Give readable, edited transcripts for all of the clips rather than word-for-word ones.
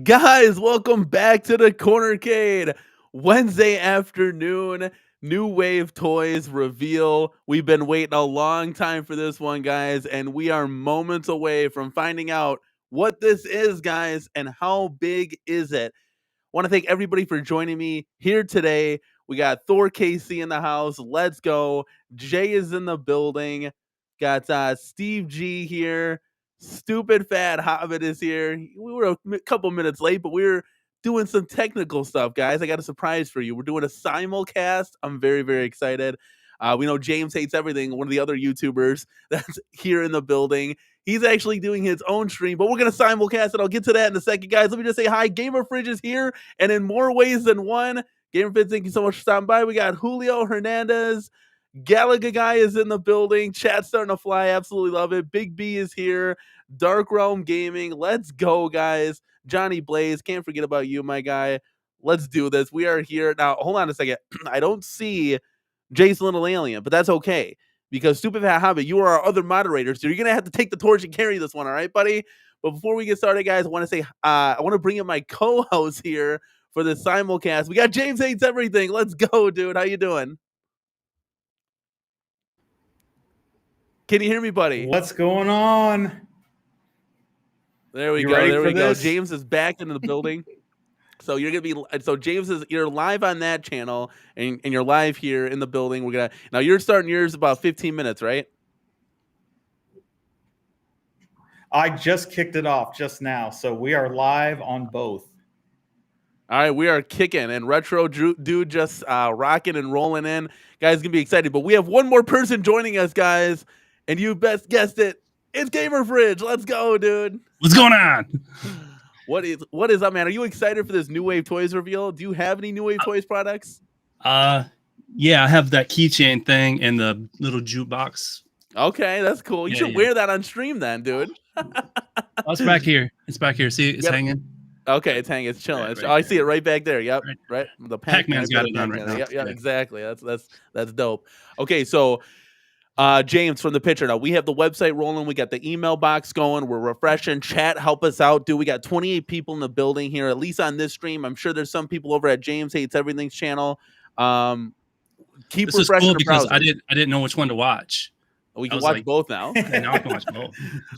Guys, welcome back to the Cornercade. Wednesday afternoon, New Wave Toys reveal. We've been waiting a long time for this one, guys, and we are moments away from finding out what this is, guys, and how big is it. Want to thank everybody for joining me here today. We got Thor KC in the house. Let's go. Jay is in the building. Got Steve G here. Stupid Fat Hobbit is here. We were a couple minutes late, but we were doing some technical stuff, guys. I got a surprise for you. We're doing a simulcast. I'm very, very excited. We know James Hates Everything, one of the other YouTubers that's here in the building. He's actually doing his own stream, but we're going to simulcast it. I'll get to that in a second, guys. Let me just say hi. Gamer Fridge is here, and in more ways than one. Gamer Fridge, thank you so much for stopping by. We got Julio Hernandez. Galaga Guy is in the building. Chat's starting to fly. Absolutely love it. Big B is here. Dark Realm Gaming. Let's go, guys. Johnny Blaze. Can't forget about you, my guy. Let's do this. We are here. Now, hold on a second. I don't see Jason Little Alien, but that's okay. Because Stupid Fat Hobbit, you are our other moderators, so you're gonna have to take the torch and carry this one, all right, buddy? But before we get started, guys, I want to say I want to bring in my co-host here for the simulcast. We got James Hates Everything. Let's go, dude. How you doing? Can you hear me, buddy? What's going on? There we go. There we go. James is back into the building. So you're gonna be you're live on that channel and you're live here in the building. Now you're starting yours about 15 minutes, right? I just kicked it off just now, so we are live on both. All right, we are kicking, and Retro Dude just rocking and rolling in. Guys, gonna be excited, but we have one more person joining us, guys, and you best guessed it. It's Gamer Fridge. Let's go, dude. What's going on? What is up, man? Are you excited for this New Wave Toys reveal? Do you have any New Wave Toys products? Yeah, I have that keychain thing and the little jukebox. Okay, that's cool. You should wear that on stream then, dude. It's back here. It's back here. See, it's hanging. Okay, it's hanging. It's chilling. Right, I see it right back there. Yep, right. The Pac-Man's got it on right now. Yeah, exactly. That's dope. Okay, so James from the Pitcher. Now we have the website rolling. We got the email box going. We're refreshing. Chat, help us out, dude. We got 28 people in the building here, at least on this stream. I'm sure there's some people over at James Hates Everything's channel. Keep this refreshing is cool because browser. I didn't know which one to watch. We can watch both now. Now I can watch both.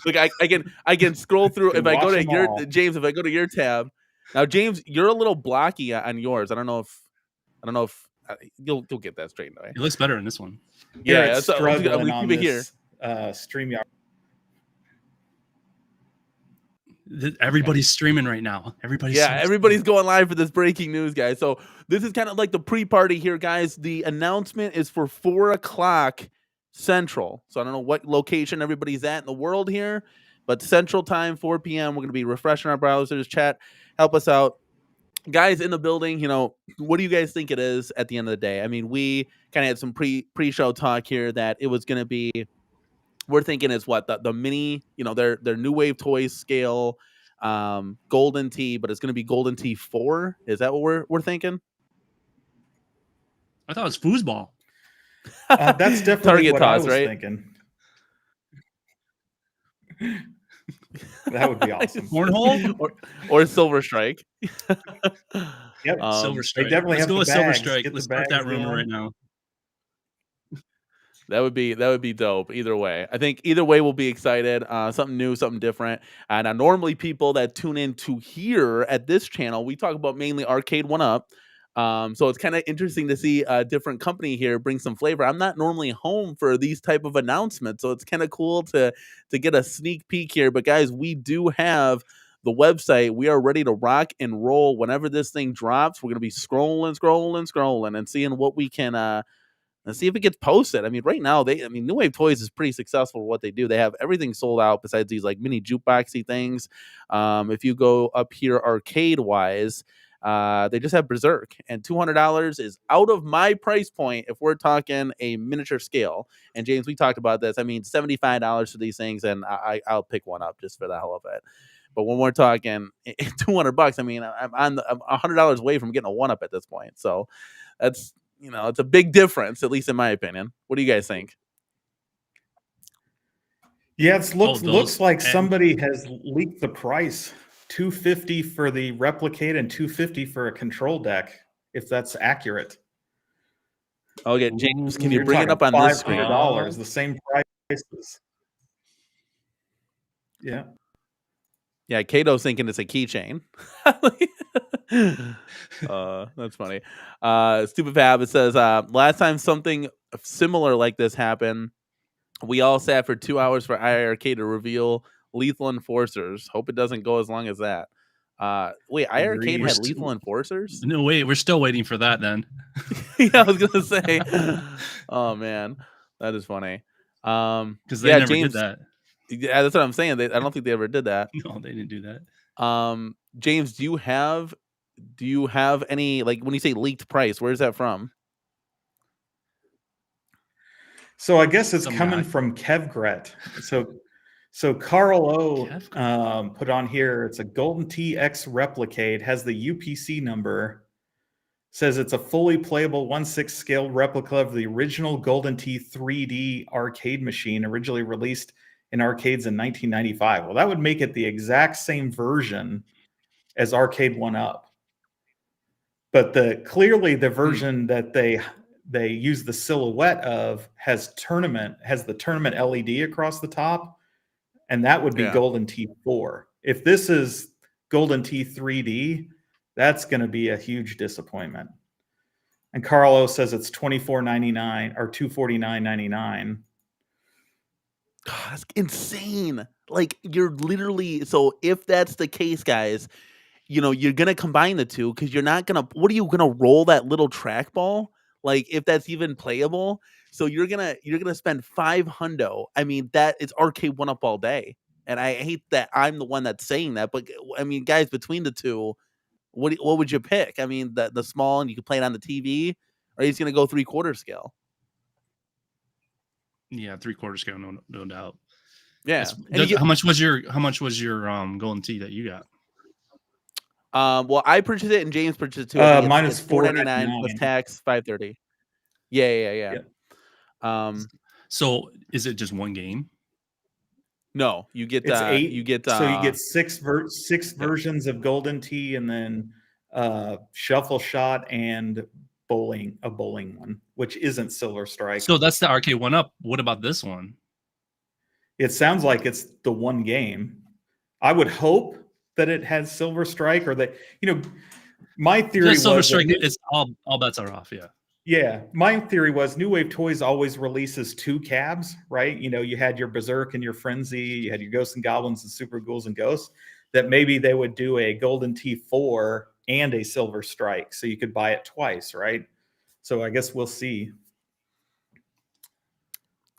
Look, I can scroll through. If I go to your James, if I go to your tab, now James, you're a little blocky on yours. I don't know if you'll get that straightened away. It looks better in this one. Yeah, so we keep it here. StreamYard. Everybody's streaming right now. Everybody's going live for this breaking news, guys. So this is kind of like the pre-party here, guys. The announcement is for 4:00 Central. So I don't know what location everybody's at in the world here, but Central Time, 4 p.m. We're going to be refreshing our browsers. Chat, help us out. Guys in the building, what do you guys think it is at the end of the day? I mean, we kind of had some pre-show talk here that it was going to be, we're thinking is what the mini, their New Wave Toys scale Golden Tee, but it's going to be Golden Tee 4. Is that what we're thinking? I thought it was foosball. That's definitely Target what toss, I was thinking. That would be awesome. Cornhole or Silver Strike. Yep, Silver Strike. They definitely Let's have go with bags. Silver Strike. Get Let's start that rumor right now. That would be dope. Either way, I think either way we'll be excited. Something new, something different. And normally people that tune in to here at this channel, we talk about mainly Arcade 1-Up. So it's kind of interesting to see a different company here bring some flavor. I'm not normally home for these type of announcements, so it's kind of cool to get a sneak peek here. But guys, we do have the website. We are ready to rock and roll whenever this thing drops. We're gonna be scrolling and seeing what we can and see if it gets posted. I mean, right now New Wave Toys is pretty successful for what they do. They have everything sold out besides these like mini jukeboxy things. If you go up here arcade wise, they just have Berserk, and $200 is out of my price point if we're talking a miniature scale. And James, we talked about this. I mean, $75 for these things, and I'll pick one up just for the hell of it. But when we're talking $200, I mean, I'm $100 away from getting a 1-Up at this point. So that's it's a big difference, at least in my opinion. What do you guys think? Yeah, it looks like somebody has leaked the price $250 for the Replicate and $250 for a control deck, if that's accurate. Okay, James, can you You're bring it talking up on this screen? $500, the same prices. Yeah. Yeah, Kato's thinking it's a keychain. That's funny. Stupid Fab, it says, last time something similar like this happened, we all sat for 2 hours for IRK to reveal Lethal Enforcers. Hope it doesn't go as long as that. Wait, IRK Agreed. had Lethal Enforcers? No, wait, we're still waiting for that then. Yeah, I was gonna say. Oh man, that is funny. Because they yeah, never James, did that. Yeah, that's what I'm saying. I don't think they ever did that. No, they didn't do that. James, do you have any, like, when you say leaked price, where's that from? So I guess it's Some coming guy. from Kevgret. So Carl O Kevgret. put on here, it's a Golden TX Replicate, has the UPC number, says it's a fully playable 1/6 scaled replica of the original Golden Tee 3D arcade machine, originally released in arcades in 1995. Well, that would make it the exact same version as Arcade 1-Up. But clearly the version that they use the silhouette of has the tournament LED across the top, and that would be Golden Tee 4. If this is Golden Tee 3D, that's going to be a huge disappointment. And Carlo says it's $24.99 or $249.99. That's insane. Like, you're literally, so if that's the case, guys, you're gonna combine the two, because you're not gonna, what are you gonna roll that little trackball? Like, if that's even playable. So you're gonna spend $500. I mean, that is Arcade 1-Up all day. And I hate that I'm the one that's saying that, but I mean, guys, between the two, what would you pick? I mean, the small, and you can play it on the TV, or he's gonna go 3/4 scale. Yeah, 3/4 scale, no doubt. Yeah. How much was your Golden Tee that you got? Well, I purchased it and James purchased it too. Mine is $4.99 plus tax, $5.30. Yeah. So is it just one game? No, you get it's 8. You get so you get six versions of Golden Tee, and then Shuffle Shot and a bowling one, which isn't Silver Strike. So that's the Arcade 1-Up. What about this one? It sounds like it's the one game. I would hope that it has Silver Strike, or that, my theory was Silver Strike. It's all bets are off. Yeah. Yeah, my theory was New Wave Toys always releases 2 cabs, right? You had your Berserk and your Frenzy, you had your Ghosts and Goblins and Super Ghouls and Ghosts, that maybe they would do a Golden Tee 4 and a Silver Strike, so you could buy it twice, right? So I guess we'll see.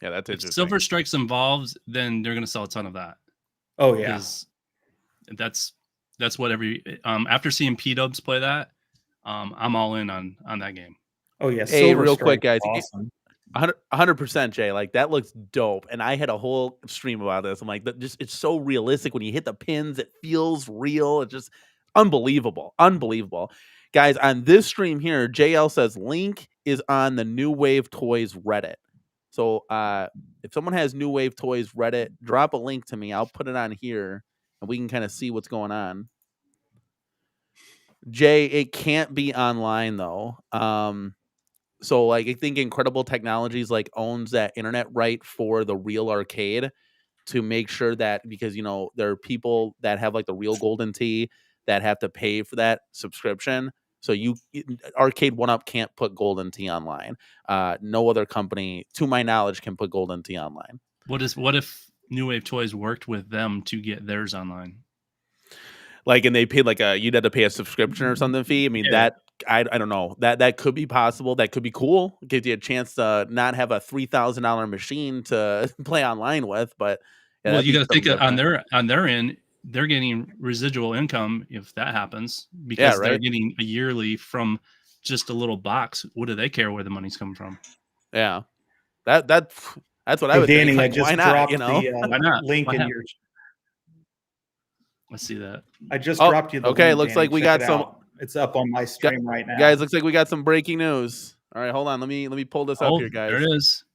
Yeah, that's interesting. If Silver Strike's involved, then they're going to sell a ton of that. Oh yeah, that's what after seeing P-Dubs play that, I'm all in on that game. Oh yeah. Hey, real quick, guys. Awesome. 100%, Jay. Like, that looks dope. And I had a whole stream about this. I'm like, it's so realistic when you hit the pins. It feels real. It's just unbelievable. Guys, on this stream here, JL says link is on the New Wave Toys Reddit. So if someone has New Wave Toys Reddit, drop a link to me. I'll put it on here, and we can kind of see what's going on. Jay, it can't be online though. So, like, I think Incredible Technologies owns that internet right for the real arcade, to make sure that, because there are people that have the real Golden Tee that have to pay for that subscription. So Arcade 1-Up can't put Golden Tee online. No other company, to my knowledge, can put Golden Tee online. What if New Wave Toys worked with them to get theirs online? And they paid you'd have to pay a subscription or something fee. I mean, that I don't know, that could be possible. That could be cool. It gives you a chance to not have a $3,000 machine to play online with. But well, you got to think on their end, they're getting residual income if that happens, because they're getting a yearly from just a little box. What do they care where the money's coming from? Yeah, that's what I would Danny, think. I just why not? dropped Why not? link in your. Let's see that. I just dropped you the okay, link, looks Danny. like we Check got it some. out. It's up on my stream right now, guys. Looks like we got some breaking news. All right, hold on. Let me pull this up here, guys. There it is.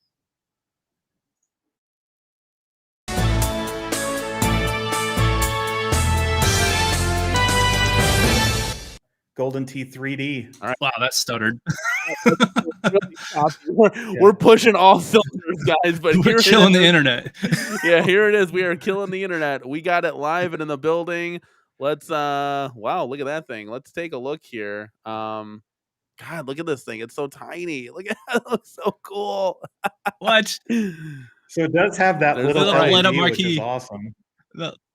Golden Tee 3D. All right. Wow, that stuttered. We're pushing all cylinders, guys, but we're killing the internet. Yeah, here it is. We are killing the internet. We got it live and in the building. Let's wow, look at that thing. Let's take a look here. God, look at this thing. It's so tiny. Look at it. It looks so cool. What? So it does have that There's little a little light up LED, which marquee. is awesome.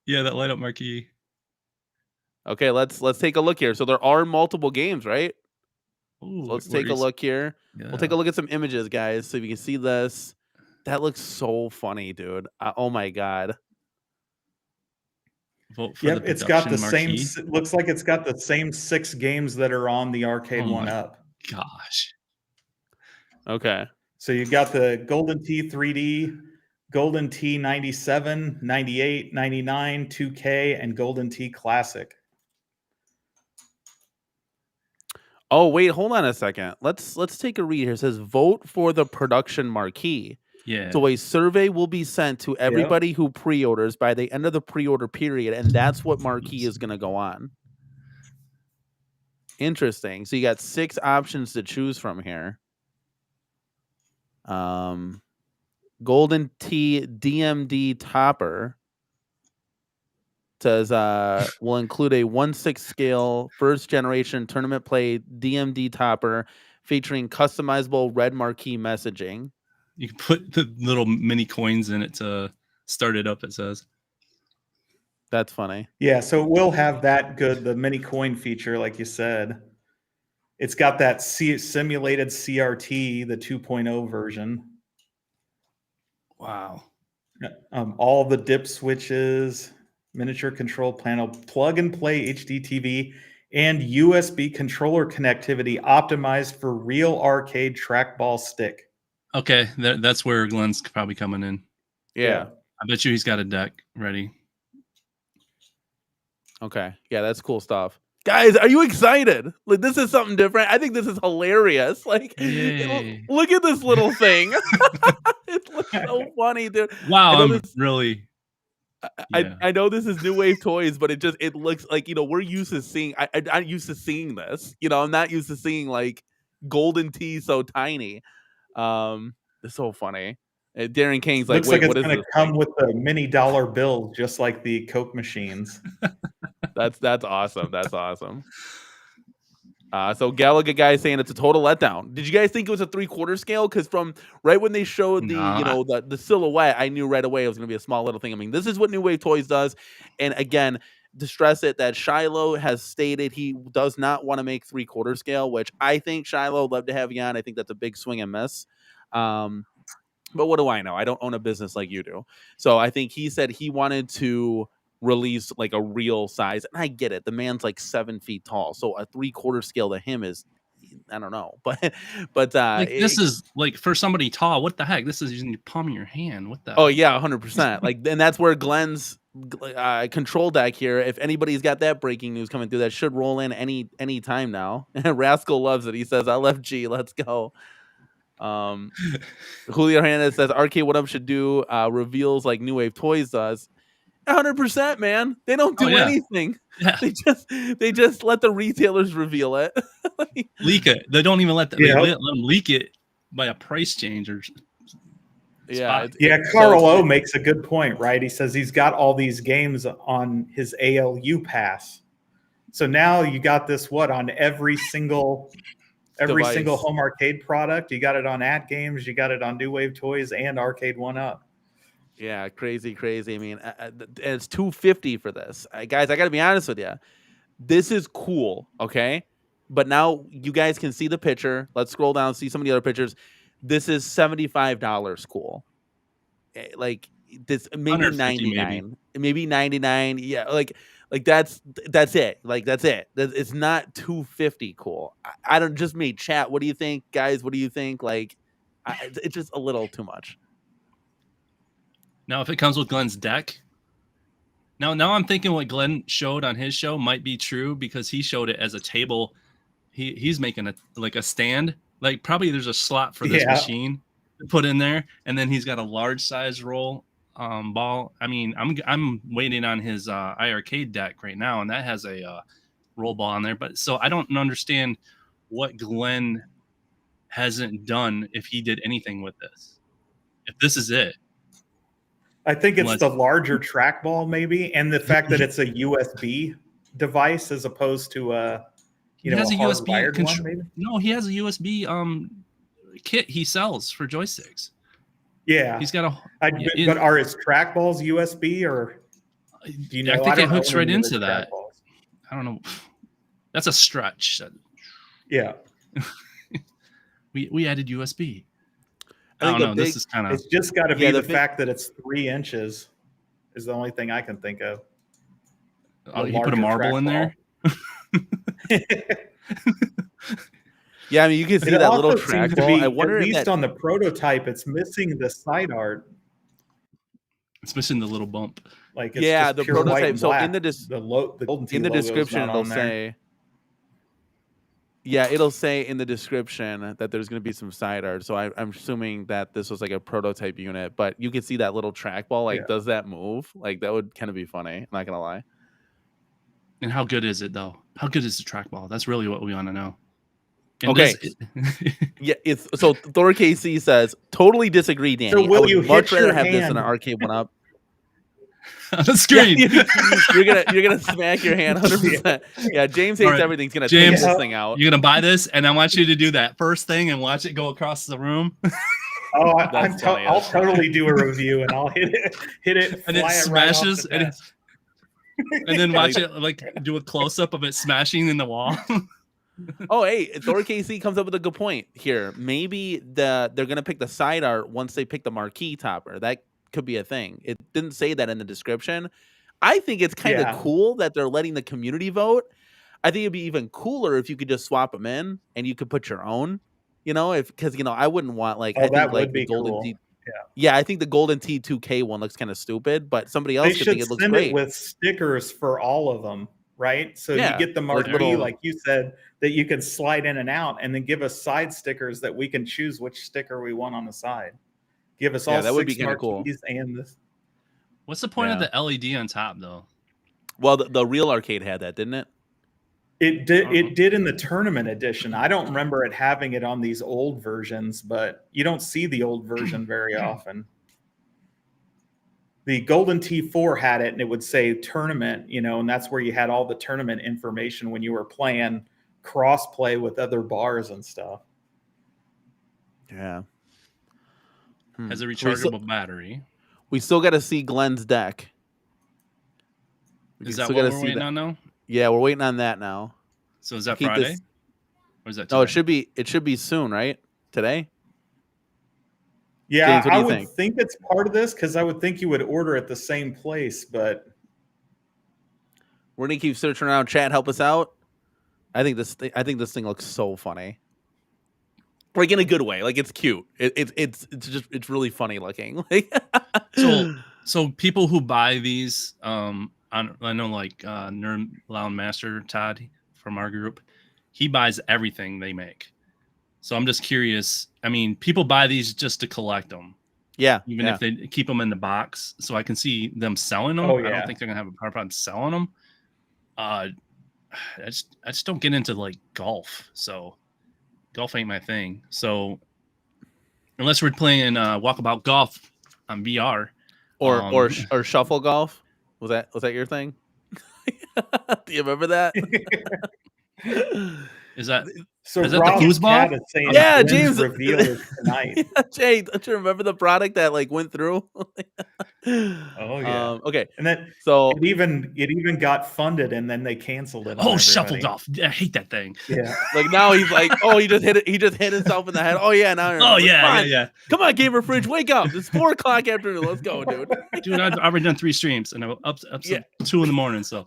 Yeah, that light up marquee. Okay, let's take a look here. So there are multiple games, right? Ooh, So let's take a look here. Yeah. We'll take a look at some images, guys, so you can see this. That looks so funny, dude. Oh my god. Vote for Yep, the it's got the production marquee. same. Looks like it's got the same 6 games that are on the arcade Oh one my up. Gosh. Okay. So you got the Golden Tee 3D, Golden Tee 97, 98, 99, 2K, and Golden Tee Classic. Oh wait, hold on a second. Let's take a read here. It says vote for the production marquee. Yeah. So a survey will be sent to everybody who pre-orders by the end of the pre-order period, and that's what marquee is going to go on. Interesting. So you got 6 options to choose from here. Golden Tee DMD Topper says will include a 1/6 scale first generation tournament play DMD Topper featuring customizable red marquee messaging. You can put the little mini coins in it to start it up, it says. That's funny. Yeah, so it will have that the mini coin feature, like you said. It's got that simulated CRT, the 2.0 version. Wow. All the dip switches, miniature control panel, plug and play HD TV, and USB controller connectivity optimized for real arcade trackball stick. Okay, that's where Glenn's probably coming in. Yeah. I bet you he's got a deck ready. Okay. Yeah, that's cool stuff. Guys, are you excited? Like, this is something different. I think this is hilarious. Like, look at this little thing. It looks so funny, dude. Wow, I know this is New Wave Toys, but it looks like, we're used to seeing. I'm used to seeing this. I'm not used to seeing like Golden Tee so tiny. It's so funny. Darren King's like, looks wait, like what it's is going this to come thing? with the mini dollar bill, just like the Coke machines. That's awesome. That's awesome. So Gallagher guy saying it's a total letdown. Did you guys think it was a 3/4 scale? Because from right when they showed the silhouette, I knew right away it was going to be a small little thing. I mean, this is what New Wave Toys does. And again, to stress it, that Shiloh has stated he does not want to make 3/4 scale, which I think Shiloh, love to have you on. I think that's a big swing and miss. But what do I know? I don't own a business like you do. So I think he said he wanted to release like a real size. And I get it. The man's like 7 feet tall. So a 3/4 scale to him is, I don't know. But like, this is like for somebody tall. What the heck? This is using the palm of your hand. What the? Oh yeah, 100%. Like, and that's where Glenn's control deck here. If anybody's got that breaking news coming through, that should roll in any time now. Rascal loves it. He says, "I love G. Let's go." Julio Hernandez says Arcade What Up should do reveals like New Wave Toys does. 100%, man. They don't do anything. Yeah. They just let the retailers reveal it. Leak it. They don't even let them let them leak it by a price change or Carl O makes a good point, right? He says he's got all these games on his ALU pass. So now you got this on every single home arcade product. You got it on At Games, you got it on New Wave Toys and Arcade 1-Up. Yeah, crazy. I mean, it's $250 for this. Guys, I got to be honest with you. This is cool, okay? But now you guys can see the picture. Let's scroll down and see some of the other pictures. This is $75 cool. Like this, maybe $99, maybe $99. Yeah, like that's it. Like that's it. It's not $250 cool. I don't just made chat. What do you think, guys? What do you think? Like, it's just a little too much. Now, if it comes with Glenn's deck, now I'm thinking what Glenn showed on his show might be true because he showed it as a table. He's making a stand. Like probably there's a slot for this machine to put in there, and then he's got a large size roll ball. I mean, I'm waiting on his iArcade deck right now, and that has a roll ball on there. But so I don't understand what Glenn hasn't done if he did anything with this. If this is it. I think it's Unless- the larger trackball, maybe, and the fact that it's a USB device as opposed to a He has a a USB hardwired one. control. Maybe. No, he has a USB kit he sells for joysticks. Yeah, He's got a. but are his trackballs USB or? Do you know? I think don't it hooks own right any of his into that. trackballs. I don't know. That's a stretch. Yeah, we added USB. I I think don't know. the This is kind of. it's just got to be Yeah, the the big- fact that it's 3 inches is the only thing I can think of. Oh, A you put a larger marble in there. Yeah, I mean, you can see It that little also seems to trackball. be, I wonder at if least that. on the prototype, it's missing the side art. It's missing the little bump. Like it's Yeah, just the pure white prototype. and So black. in the the Golden Tee in the logo's description, not it'll on there. say. Yeah, it'll say in the description that there's going to be some side art. So I'm assuming that this was like a prototype unit, but you can see that little trackball. Like, Yeah. does that move? Like, that would kind of be funny. I'm not gonna lie. And how good is it though? How good is the trackball? That's really what we want to know. And Okay. Yeah, it's so Thor KC says totally disagree, Danny. So will I would you much hit your rather have this in an hand? arcade one up. on the screen. You're gonna smack your hand 100%. Yeah, James hates All right, everything's gonna James, take this thing out. You're gonna buy this, and I want you to do that first thing and watch it go across the room. Oh, That's funny. I'll totally do a review and I'll hit it, And it fly smashes, right off the and desk. and then watch it like do a close up of it smashing in the wall. Oh, hey, Thor KC comes up with a good point here. Maybe they're gonna pick the side art once they pick the marquee topper. That could be a thing. It didn't say that in the description. I think it's kind of Yeah. cool that they're letting the community vote. I think it'd be even cooler if you could just swap them in and you could put your own. Because I wouldn't want like Oh, I think that like would the be Golden cool. Tee. Yeah. Yeah, I think the Golden Tee 2K one looks kind of stupid, but somebody else They could should think it looks send great. it with stickers for all of them, right? So Yeah, you get the like marquee, little- like you said, that you can slide in and out, and then give us side stickers that we can choose which sticker we want on the side. Give us all Yeah, that would be 6 kinda cool. marquees and this. What's the point of Yeah. the LED on top though? Well, the real arcade had that, didn't it? It did in the tournament edition. I don't remember it having it on these old versions, but you don't see the old version very often. The Golden T4 had it, and it would say tournament, and that's where you had all the tournament information when you were playing cross play with other bars and stuff. Yeah. Has a We still- rechargeable battery. We still got to see Glenn's deck. We Is still that what gotta we're see waiting that. on now? Yeah, we're waiting on that now. So is that Keep Friday? this- Or is that No, it today? should be soon, right? Today? Yeah, James, what do I you would think? think it's part of this because I would think you would order at the same place, but We're gonna keep searching around. Chat, help us out. I think this thing looks so funny. Like in a good way. Like it's cute. It's really funny looking. Like So people who buy these, I know like Nerd Lounge Master Todd from our group, he buys everything they make. So I'm just curious. I mean, people buy these just to collect them, yeah, even yeah. if they keep them in the box. So I can see them selling them. Oh, I yeah. don't think they're gonna have a hard time selling them. I just don't get into like golf. So golf ain't my thing. So unless we're playing Walkabout Golf on VR. or shuffle golf. Was that your thing? Do you remember that? Is that so Is that the Rob foosball? Cat is saying Yeah, Glenn's James. reveal is tonight. Jay, don't you remember the product that like went through? Oh, yeah. Okay, And then so it even got funded, and then they canceled it. on shuffle everybody. golf? I hate that thing. Yeah. like now he's like, oh, he just hit it. He just hit himself in the head. Oh yeah, now. I Oh remember. yeah, Come on, yeah. Come on, Gamer Fridge, wake up! It's 4:00 afternoon. Let's go, dude. Dude, I've already done 3 streams and I'm up Yeah. to 2 in the morning. So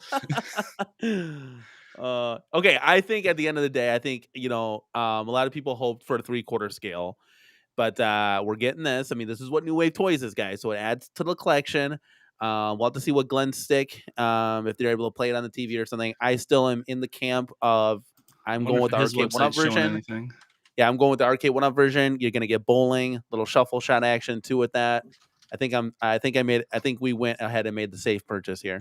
Okay, I think at the end of the day, I think a lot of people hoped for a 3/4 scale, but we're getting this. I mean, this is what New Wave Toys is, guys. So it adds to the collection. We'll have to see what Glenn's stick, if they're able to play it on the TV or something. I still am in the camp of I'm going with the arcade 1-up version. Yeah, I'm going with the arcade 1-up version. You're gonna get bowling, little shuffle shot action too with that. I think we went ahead and made the safe purchase here.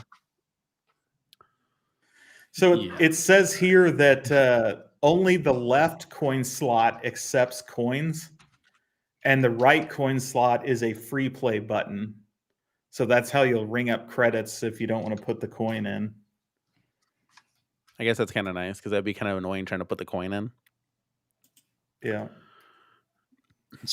So Yeah. it says here that only the left coin slot accepts coins, and the right coin slot is a free play button. So that's how you'll ring up credits if you don't want to put the coin in. I guess that's kind of nice because that'd be kind of annoying trying to put the coin in. Yeah.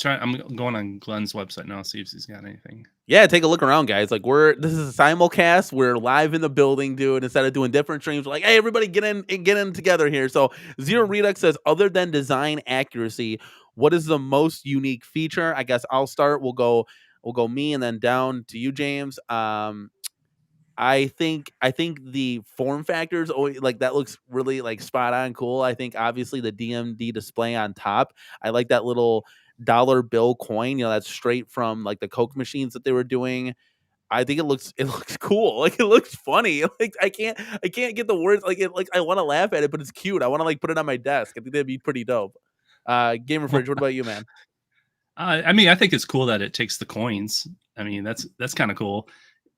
I'm going on Glenn's website now, see if he's got anything. Yeah, take a look around, guys. Like this is a simulcast. We're live in the building, dude. Instead of doing different streams, we're like, hey, everybody, get in together here. So Zero Redux says, other than design accuracy, what is the most unique feature? I guess I'll start. We'll go me and then down to you, James. I think the form factors always, like, that looks really like spot on cool. I think obviously the DMD display on top. I like that little dollar bill coin, that's straight from like the Coke machines that they were doing. I think it looks cool. Like, it looks funny. Like, I can't get the words. Like, I want to laugh at it, but it's cute. I want to like put it on my desk. I think that'd be pretty dope. Gamer Fridge, what about you, man? I mean, I think it's cool that it takes the coins. I mean, that's kind of cool.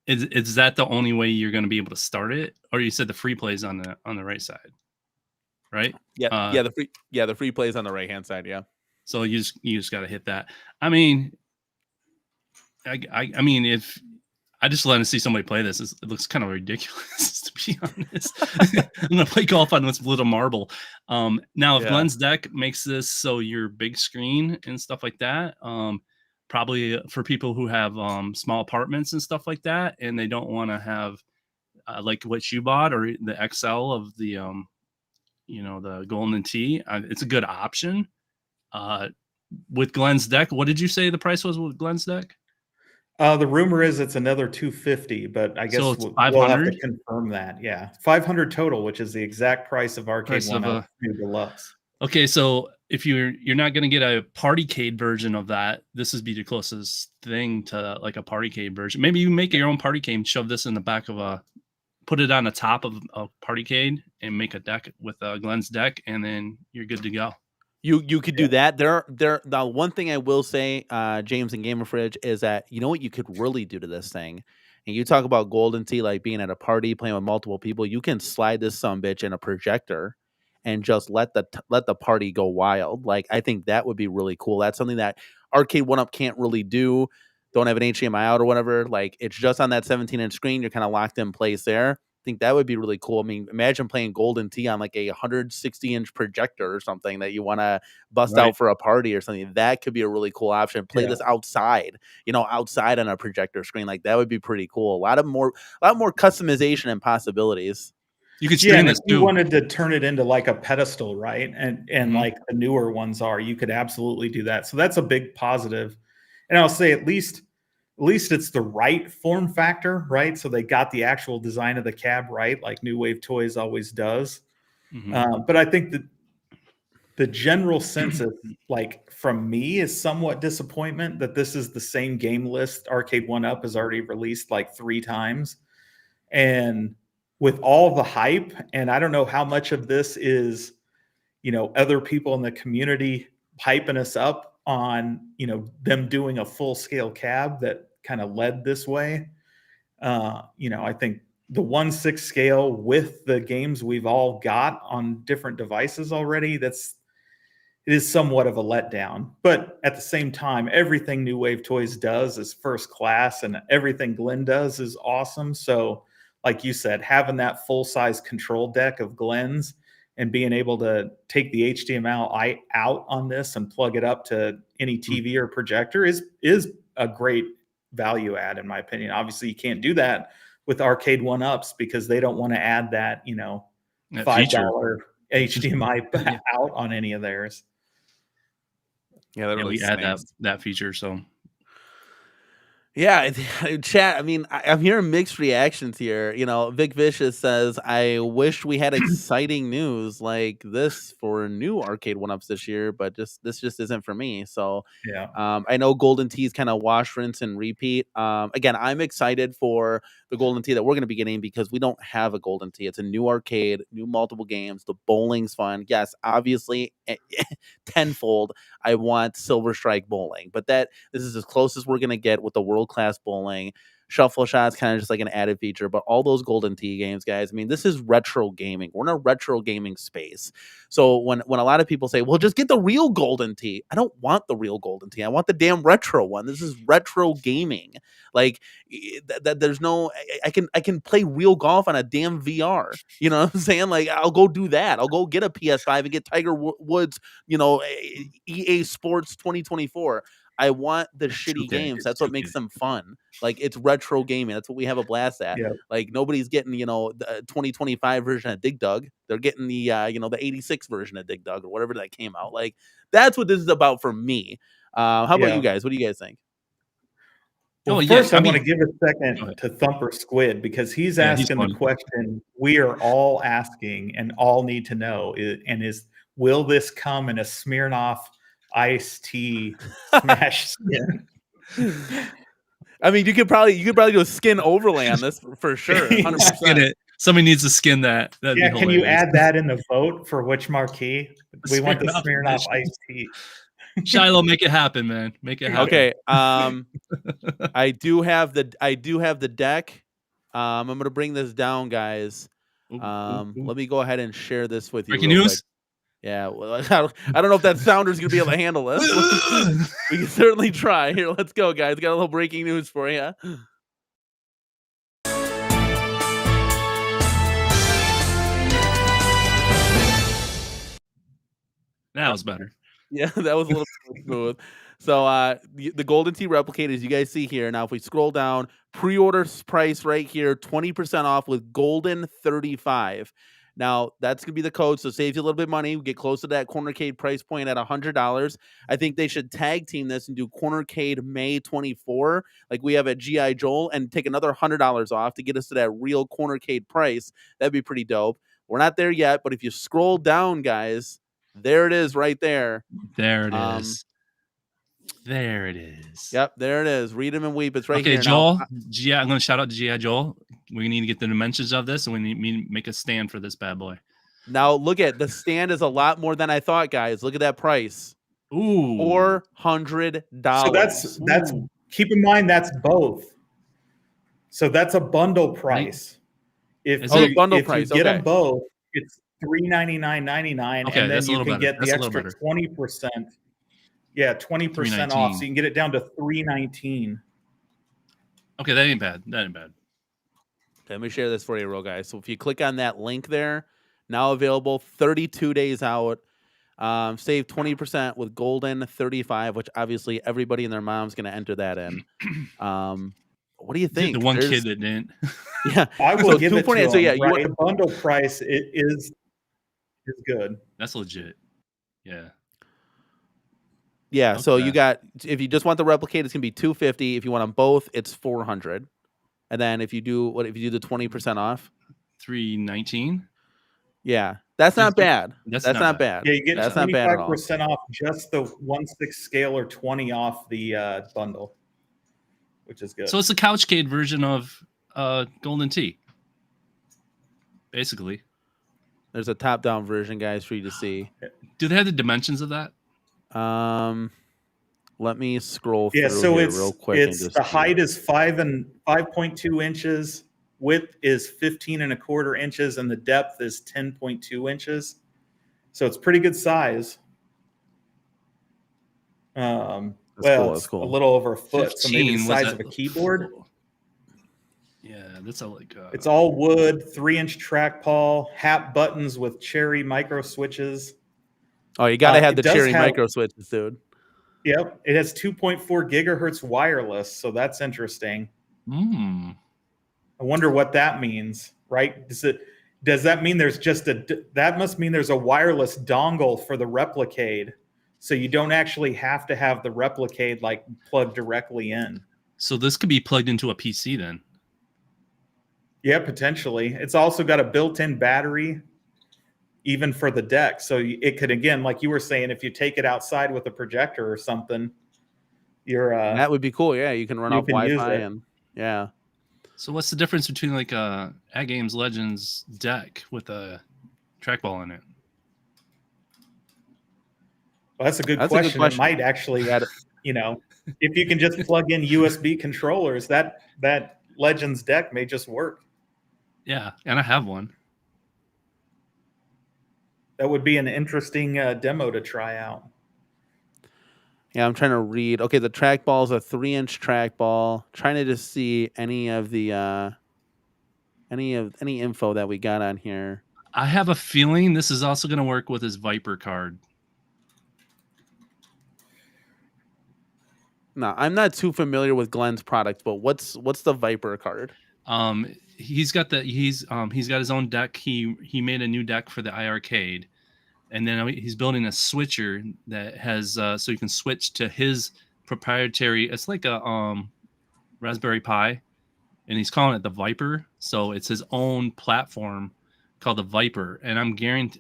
Is that the only way you're going to be able to start it, or you said the free plays on the right side, right? Yeah, the free plays on the right hand side. Yeah. So you just got to hit that. I mean, I mean, if I just let to see somebody play this, it looks kind of ridiculous, to be honest. I'm gonna play golf on this little marble. Now, if Glenn's deck makes this so your big screen and stuff like that, probably for people who have small apartments and stuff like that, and they don't want to have like what you bought or the XL of the the Golden Tee, it's a good option. With Glenn's deck, what did you say the price was with Glenn's deck? The rumor is it's another $250, but I guess So we'll have to confirm that. Yeah, $500 total, which is the exact price of Arcade One New Deluxe. Okay, so if you're not going to get a Partycade version of that, this would be the closest thing to like a Partycade version. Maybe you make your own Partycade and shove this in the back of put it on the top of a Partycade and make a deck with Glenn's deck, and then you're good to go. You could do that. The one thing I will say, James and Gamer Fridge, is that what you could really do to this thing. And you talk about Golden Tee like being at a party playing with multiple people. You can slide this sumbitch in a projector and just let the party go wild. Like, I think that would be really cool. That's something that Arcade 1UP can't really do. Don't have an HDMI out or whatever. Like, it's just on that 17-inch screen. You're kind of locked in place there. I think that would be really cool. I mean, imagine playing Golden Tee on like a 160-inch projector or something that you want to bust out for a party or something. That could be a really cool option. Play this outside, outside on a projector screen. Like, that would be pretty cool. A lot more customization and possibilities. You could stream this too. You wanted to turn it into like a pedestal, right? And like the newer ones are, you could absolutely do that. So that's a big positive. And I'll say at least it's the right form factor, right? So they got the actual design of the cab right, like New Wave Toys always does. Mm-hmm. But I think that the general sense of, like, from me, is somewhat disappointment that this is the same game list Arcade 1UP has already released like 3 times. And with all the hype, and I don't know how much of this is, other people in the community hyping us up on, them doing a full scale cab that kind of led this way. I think the 1/6 scale with the games we've all got on different devices already, it is somewhat of a letdown. But at the same time, everything New Wave Toys does is first class, and everything Glenn does is awesome. So, like you said, having that full-size control deck of Glenn's and being able to take the HDMI out on this and plug it up to any TV or projector is a great value add, in my opinion. Obviously, you can't do that with Arcade 1UPs because they don't want to add that, $5 HDMI out on any of theirs. Yeah, we add that feature. So yeah, chat. I mean, I'm hearing mixed reactions here. Vic Vicious says, "I wish we had exciting news like this for new Arcade 1UPs this year, but this just isn't for me." So yeah, I know Golden Tee's kind of wash, rinse, and repeat. Again, I'm excited for the Golden Tee that we're going to be getting because we don't have a Golden Tee. It's a new arcade, new multiple games. The bowling's fun. Yes, obviously, tenfold. I want Silver Strike bowling, but this is as close as we're going to get with the world-class bowling. Shuffle Shot's kind of just like an added feature, but all those Golden Tee games, guys, I mean, this is retro gaming. We're in a retro gaming space. So when a lot of people say, well, just get the real Golden Tee, I don't want the real Golden Tee. I want the damn retro one. This is retro gaming. Like there's no, I can play real golf on a damn VR. You know what I'm saying? Like, I'll go do that. I'll go get a PS5 and get Tiger Woods, EA Sports 2024. I want the shitty games. That's what makes them fun. Like, it's retro gaming. That's what we have a blast at. Yeah. Like, nobody's getting, the 2025 version of Dig Dug. They're getting the, the 86 version of Dig Dug or whatever that came out. Like, that's what this is about for me. How about you guys? What do you guys think? Well, first, I want to give a second to Thumper Squid, because he's asking the question we are all asking and all need to know, will this come in a Smirnoff iced tea smash skin? I mean, you could probably do a skin overlay on this for sure. 100%. Somebody needs to skin that. Yeah, can you add that in the vote for which marquee? We want the Smirnoff iced tea. Shiloh, make it happen, man. Make it happen. Okay. I do have the deck. I'm gonna bring this down, guys. Let me go ahead and share this with you. Breaking news. Quick. Yeah, well, I don't know if that sounder's gonna be able to handle this. We can certainly try. Here, let's go, guys. Got a little breaking news for you. That was better. Yeah, that was a little smooth. So the Golden Tee Replicated, as you guys see here. Now, if we scroll down, pre-order price right here, 20% off with Golden 35. Now, that's going to be the code, so saves you a little bit of money. We get close to that Cornercade price point at $100. I think they should tag team this and do Cornercade May 24, like we have at G.I. Joel, and take another $100 off to get us to that real Cornercade price. That'd be pretty dope. We're not there yet, but if you scroll down, guys, there it is right there. There it is. There it is. Yep, there it is. Read them and weep. It's right here. Okay, Joel. I'm going to shout out to G.I. Joel. We need to get the dimensions of this, and we need to make a stand for this bad boy. Now, look at the stand is a lot more than I thought, guys. Look at that price. Ooh. $400. So that's keep in mind that's both. So that's a bundle price. If you get them both, it's $399.99, okay, and then you can get the extra 20%. Yeah, 20% off, so you can get it down to $319. Okay, that ain't bad. Okay, let me share this for you, real guys. So if you click on that link there, now available, 32 days out. Save 20% with Golden 35, which obviously everybody and their mom's going to enter that in. What do you think? The one kid that didn't. Yeah, I will give it to him. So yeah, right? The bundle price is good. That's legit. Yeah. Yeah, okay. So you got, if you just want the Replicate, it's gonna be $250. If you want them both, it's $400. And then if you do the 20% off, $319. Yeah, that's not bad. That's not bad. Yeah, you get 25% off just the 1/6 scale or 20 off the bundle, which is good. So it's a Couchcade version of Golden Tee, basically. There's a top-down version, guys, for you to see. Do they have the dimensions of that? Let me scroll through real quick. It's the height is 5.2 inches, width is 15.25 inches, and the depth is 10.2 inches. So it's pretty good size. It's cool. A little over a foot, so maybe the size of a keyboard. Yeah, that's like. It's all wood, 3-inch trackball, hap buttons with Cherry micro switches. Oh, you got to have the Cherry micro switches, dude. Yep. It has 2.4 gigahertz wireless, so that's interesting. I wonder what that means, right? Does that mean that must mean there's a wireless dongle for the Replicade, so you don't actually have to have the Replicade like plugged directly in. So this could be plugged into a PC then. Yeah, potentially. It's also got a built-in battery, even for the deck. So it could, again, like you were saying, if you take it outside with a projector or something, that would be cool. Yeah, you can run off Wi-Fi and yeah. So what's the difference between like a At Games Legends deck with a trackball in it? Well, that's a good question. It might actually, if you can just plug in USB controllers, that Legends deck may just work. Yeah, and I have one. That would be an interesting demo to try out. Yeah, I'm trying to read. Okay, the trackball is a 3-inch trackball. Trying to just see any of the any info that we got on here. I have a feeling this is also going to work with his Viper card. No, I'm not too familiar with Glenn's product, but what's the Viper card? He's got his own deck. He made a new deck for the iArcade, and then he's building a switcher that has so you can switch to his proprietary. It's like a Raspberry Pi, and he's calling it the Viper. So it's his own platform called the Viper, and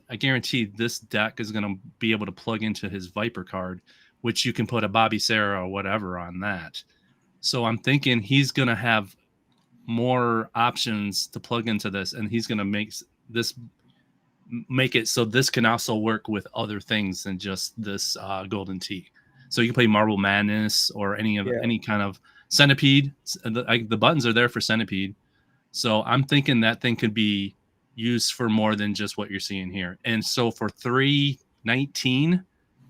I guarantee this deck is going to be able to plug into his Viper card, which you can put a Bobby Sarah or whatever on that. So I'm thinking he's going to have more options to plug into this, and he's going to make it so this can also work with other things than just this Golden Tee. So you can play Marble Madness or any kind of Centipede. The buttons are there for Centipede. So I'm thinking that thing could be used for more than just what you're seeing here. And so for $319,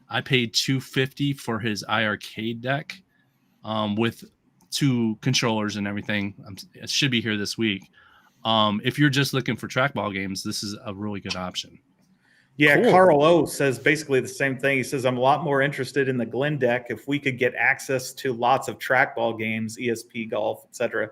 I paid $250 for his iArcade deck with 2 controllers and everything. It should be here this week. If you're just looking for trackball games, this is a really good option. Yeah, Cool. Carl O says basically the same thing. He says, I'm a lot more interested in the Glenn deck if we could get access to lots of trackball games, ESP golf, etc.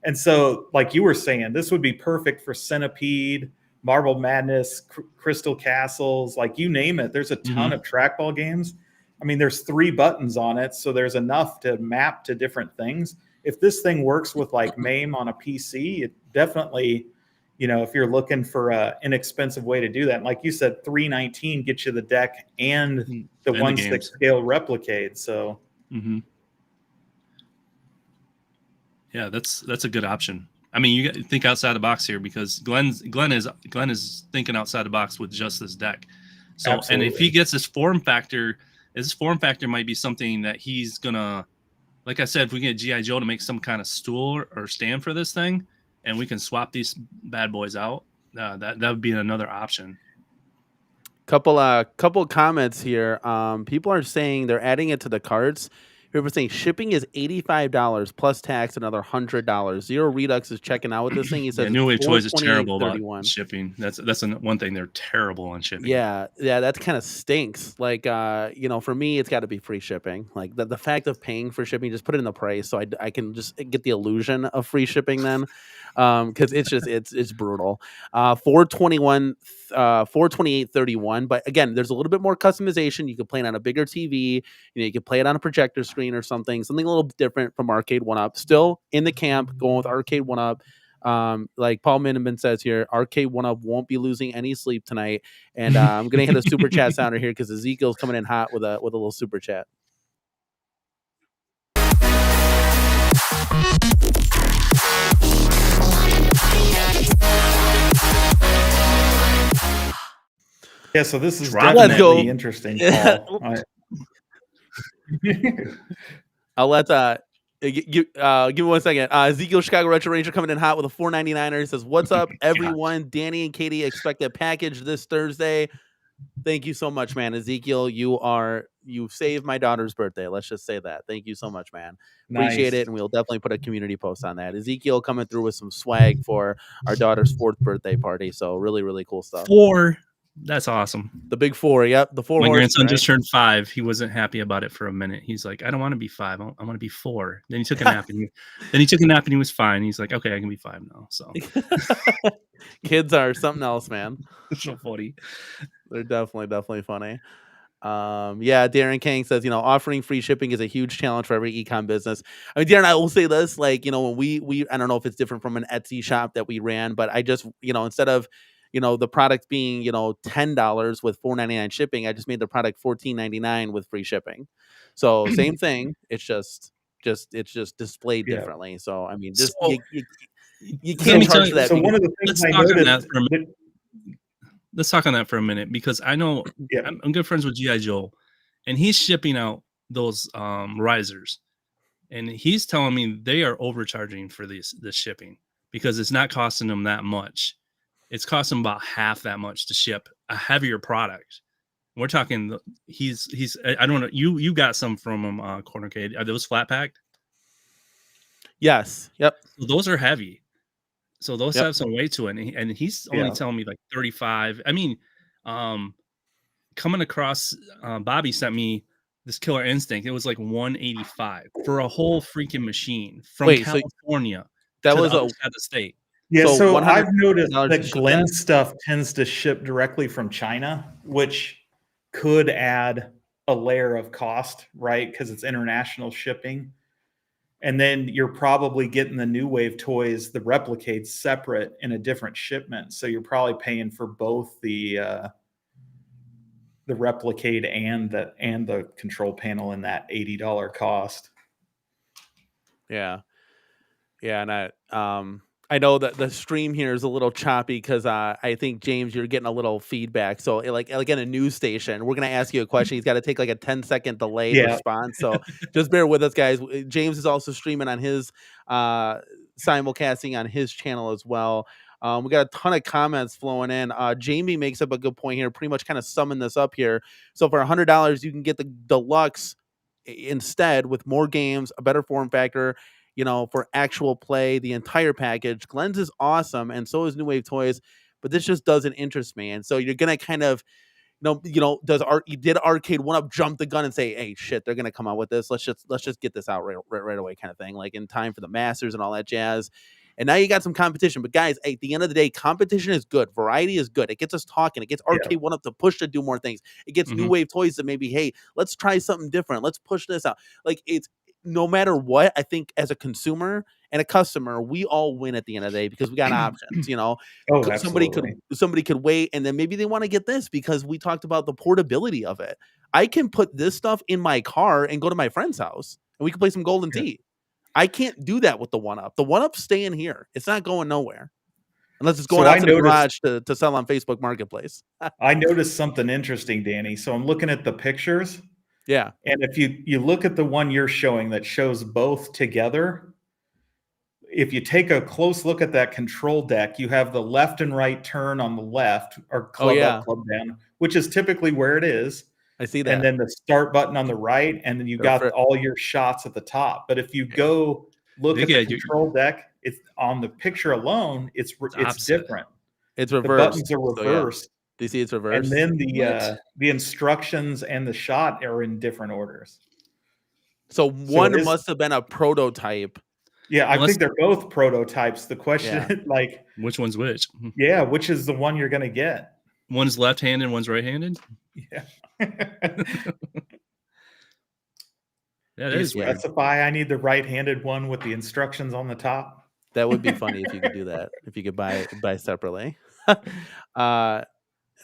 And so, like you were saying, this would be perfect for Centipede, Marble Madness, Crystal Castles, like you name it. There's a ton of trackball games. I mean, there's 3 buttons on it, so there's enough to map to different things. If this thing works with like MAME on a PC, it definitely, if you're looking for an inexpensive way to do that, and like you said, $319 gets you the deck and the 1/6 scale Replicade. So, yeah, that's a good option. I mean, you got to think outside the box here because Glenn is thinking outside the box with just this deck. So, absolutely. And if he gets this form factor might be something that he's gonna, like I said, if we get G.I. Joe to make some kind of stool or stand for this thing, and we can swap these bad boys out, that would be another option. Couple comments here. People are saying they're adding it to the cards. People are saying shipping is $85 plus tax, another $100. Zero Redux is checking out with this thing. He says New Wave Toys is terrible about $428.31. shipping. That's one thing, they're terrible on shipping. Yeah, that kind of stinks. Like, for me, it's got to be free shipping. Like the fact of paying for shipping, just put it in the price so I can just get the illusion of free shipping then, because it's brutal. 428.31. But again, there's a little bit more customization. You can play it on a bigger TV. You can play it on a projector screen or something a little different from Arcade 1-Up. Still in the camp going with Arcade 1-Up. Like Paul Miniman says here, Arcade 1-Up won't be losing any sleep tonight. And I'm gonna hit a super chat sounder here because Ezekiel's coming in hot with a little super chat. Yeah, so this is Let's go. definitely interesting, Paul. I'll let give me 1 second. Ezekiel Chicago Retro Ranger coming in hot with a $4.99. He says, "What's up, everyone? Danny and Katie expect a package this Thursday." Thank you so much, man. Ezekiel, you saved my daughter's birthday. Let's just say that. Thank you so much, man. Appreciate it, and we'll definitely put a community post on that. Ezekiel coming through with some swag for our daughter's 4th birthday party. So really, really cool stuff. 4. That's awesome. The big 4. Yep, the 4. My grandson just turned 5. He wasn't happy about it for a minute. He's like, "I don't want to be 5. I want to be 4." Then he took a nap, and he was fine. He's like, "Okay, I can be 5 now." So kids are something else, man. it's so funny. They're definitely funny. Yeah, Darren King says, offering free shipping is a huge challenge for every e-com business. I mean, Darren, I will say this, like, when we I don't know if it's different from an Etsy shop that we ran, but I just, instead of the product being, $10 with $4.99 shipping, I just made the product $14.99 with free shipping. So same thing. It's just displayed differently. So I mean, just you can't charge that. So one of the things I noticed. Let's talk on that for a minute because I know I'm good friends with G.I. Joe, and he's shipping out those risers. and he's telling me they are overcharging for this shipping because it's not costing them that much. It's costing about half that much to ship a heavier product. We're talking. He's. I don't know. You got some from him, Cornercade. Are those flat packed? Yes. Yep. So those are heavy. So those Yep. have some weight to it, and he's only telling me like 35. I mean, coming across, Bobby sent me this Killer Instinct. It was like 185 for a whole freaking machine from California. That to was the other side of the state. Yeah, so I've $100 noticed to that ship Glenn's stuff tends to ship directly from China, which could add a layer of cost, right? Because it's international shipping. And then you're probably getting the New Wave toys, the Replicates, separate in a different shipment. So you're probably paying for both the Replicate and the control panel in that $80 cost. Yeah. Yeah, and I know that the stream here is a little choppy because I think, James, you're getting a little feedback. So like in a news station, we're gonna ask you a question. He's got to take like a 10-second delayed response. So just bear with us, guys. James is also streaming on his simulcasting on his channel as well. We got a ton of comments flowing in. Jamie makes up a good point here, pretty much kind of summing this up here. So for $100, you can get the deluxe instead with more games, a better form factor, for actual play, the entire package. Glenn's is awesome, and so is New Wave Toys, but this just doesn't interest me. And so you're gonna kind of, did Arcade 1UP jump the gun and say, hey, shit, they're gonna come out with this? Let's just get this out right away, kind of thing, like in time for the Masters and all that jazz. And now you got some competition. But guys, at the end of the day, competition is good. Variety is good. It gets us talking. It gets Arcade 1UP to push to do more things. It gets New Wave Toys to maybe, hey, let's try something different. Let's push this out. Like, it's no matter what, I think as a consumer and a customer, we all win at the end of the day because we got options. Somebody could wait, and then maybe they want to get this because we talked about the portability of it. I can put this stuff in my car and go to my friend's house, and we can play some Golden Tee. I can't do that with the 1UP. The 1UP's staying here. It's not going nowhere unless it's going out to the garage to sell on Facebook Marketplace. I noticed something interesting, Danny. So I'm looking at the pictures. Yeah. And if you look at the one you're showing that shows both together, if you take a close look at that control deck, you have the left and right turn on the left, or club up, club down, which is typically where it is. I see that. And then the start button on the right, and then you got all your shots at the top. But if you go look at the control deck, it's on the picture alone, it's different. It's reversed. The buttons are reversed. So, do you see it's reversed? And then the instructions and the shot are in different orders. So one must have been a prototype. Yeah, I think they're both prototypes. The question, like, which one's which? Yeah, which is the one you're going to get? One's left-handed, one's right-handed. Yeah. That is weird. Specify I need the right-handed one with the instructions on the top. That would be funny if you could do that. If you could buy separately.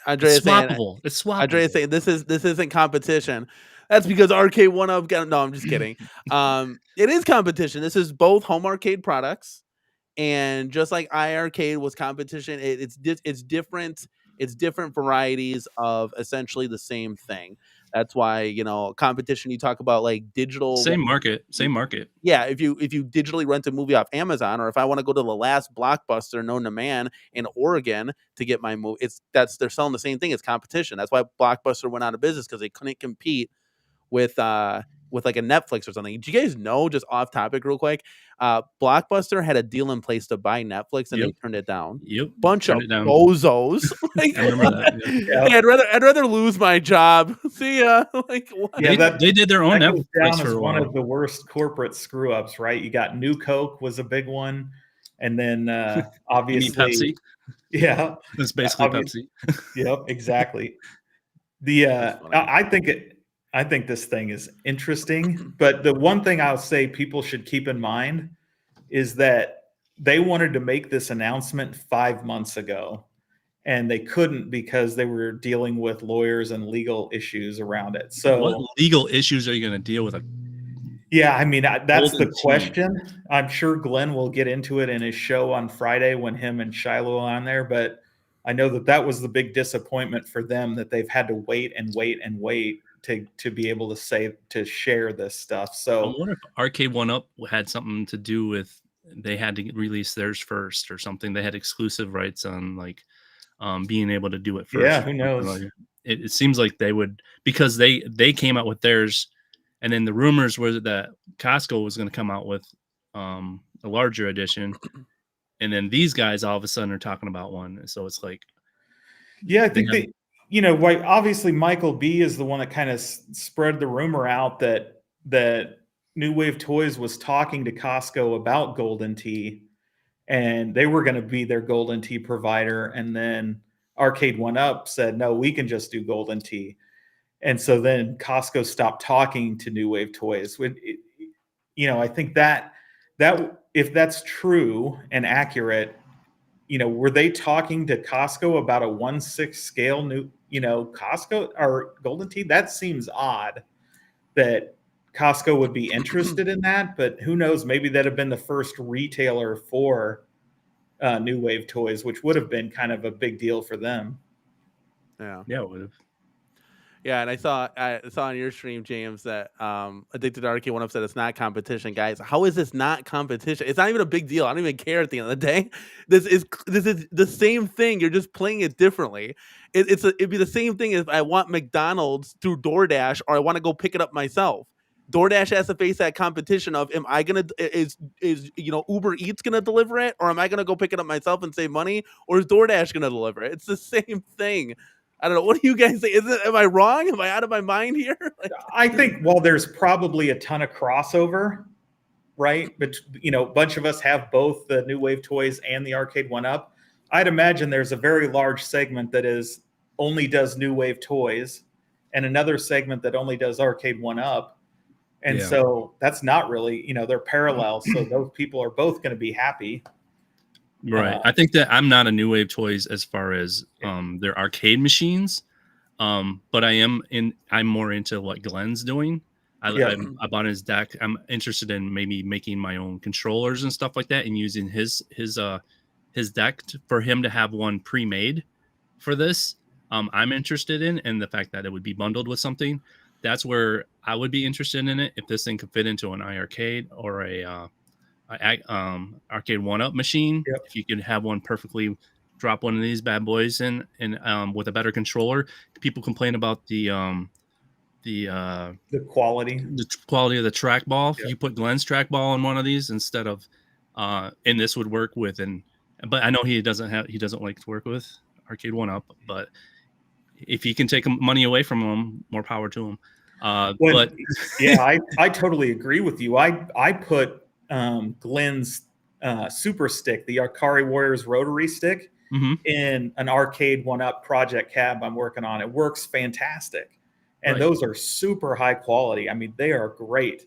Andrea's it's swappable. It's swappable. Andrea's saying this isn't competition. That's because Arcade 1UP got. No, I'm just kidding. It is competition. This is both home arcade products, and just like iArcade was competition, it's different. It's different varieties of essentially the same thing. That's why, competition, you talk about like digital. Same market. Yeah. If you digitally rent a movie off Amazon, or if I want to go to the last Blockbuster known to man in Oregon to get my movie, they're selling the same thing. It's competition. That's why Blockbuster went out of business, because they couldn't compete with like a Netflix or something. Do you guys know, just off topic real quick, Blockbuster had a deal in place to buy Netflix, and they turned it down. Bunch of bozos. Like, I remember that. Yeah. Hey, I'd rather lose my job. See ya. Like, what? Yeah, they did their own Netflix down for as a one while. of the worst corporate screw ups, right? You got New Coke was a big one, and then obviously Pepsi. Yeah, it's basically Pepsi. Yep, exactly. I think this thing is interesting, but the one thing I'll say people should keep in mind is that they wanted to make this announcement 5 months ago, and they couldn't because they were dealing with lawyers and legal issues around it. So what legal issues are you going to deal with? Yeah, I mean, that's the question. I'm sure Glenn will get into it in his show on Friday when him and Shiloh are on there, but I know that was the big disappointment for them, that they've had to wait to be able to share this stuff. I So wonder if Arcade One Up had something to do with they had to release theirs first or something. They had exclusive rights on like being able to do it first. yeah, or who something knows? like it. It seems like they would, because they came out with theirs, and then the rumors were that Costco was going to come out with a larger edition, and then these guys all of a sudden are talking about one. So it's like, Yeah, I think that, you know, like obviously Michael B is the one that kind of spread the rumor out that New Wave Toys was talking to Costco about Golden Tee, and they were going to be their Golden Tee provider. And then Arcade One Up said, no, we can just do Golden Tee. And so then Costco stopped talking to New Wave Toys. You know, I think that if that's true and accurate, you know, were they talking to Costco about a 1/6 scale new, you know, Costco or Golden Tee? That seems odd that Costco would be interested in that, but who knows? Maybe that'd have been the first retailer for New Wave Toys, which would have been kind of a big deal for them. yeah, it would have. Yeah, and I saw on your stream, James, that Addicted to Arcade One Up said it's not competition, guys. How is this not competition? It's not even a big deal. I don't even care at the end of the day. This is the same thing. You're just playing it differently. It'd be the same thing if I want McDonald's through DoorDash or I want to go pick it up myself. DoorDash has to face that competition of am I gonna is you know Uber Eats gonna deliver it or am I gonna go pick it up myself and save money or is DoorDash gonna deliver it? It's the same thing. I don't know. What do you guys think? Am I wrong? Am I out of my mind here? I think, well, there's probably a ton of crossover, right? But, you know, a bunch of us have both the New Wave Toys and the Arcade One Up. I'd imagine there's a very large segment that only does New Wave Toys and another segment that only does Arcade One Up. And so that's not really, you know, they're parallel. So those people are both going to be happy. Right. I think that I'm not a New Wave Toys as far as their arcade machines, but I'm more into what Glenn's doing. I bought his deck. I'm interested in maybe making my own controllers and stuff like that, and using his deck for him to have one pre-made for this. I'm interested in, and the fact that it would be bundled with something. That's where I would be interested in it if this thing could fit into an iArcade or a Arcade One Up machine. Yep. If you could have one perfectly drop one of these bad boys in and with a better controller. People complain about the quality of the trackball. If you put Glenn's trackball on one of these instead of and this would work with but I know he doesn't like to work with Arcade One Up, but if he can take money away from him, more power to him. But yeah, I totally agree with you. I put Glenn's Super Stick, the Akari Warriors rotary stick, in an Arcade One Up project cab I'm working on. It works fantastic. And those are super high quality. I mean, they are great.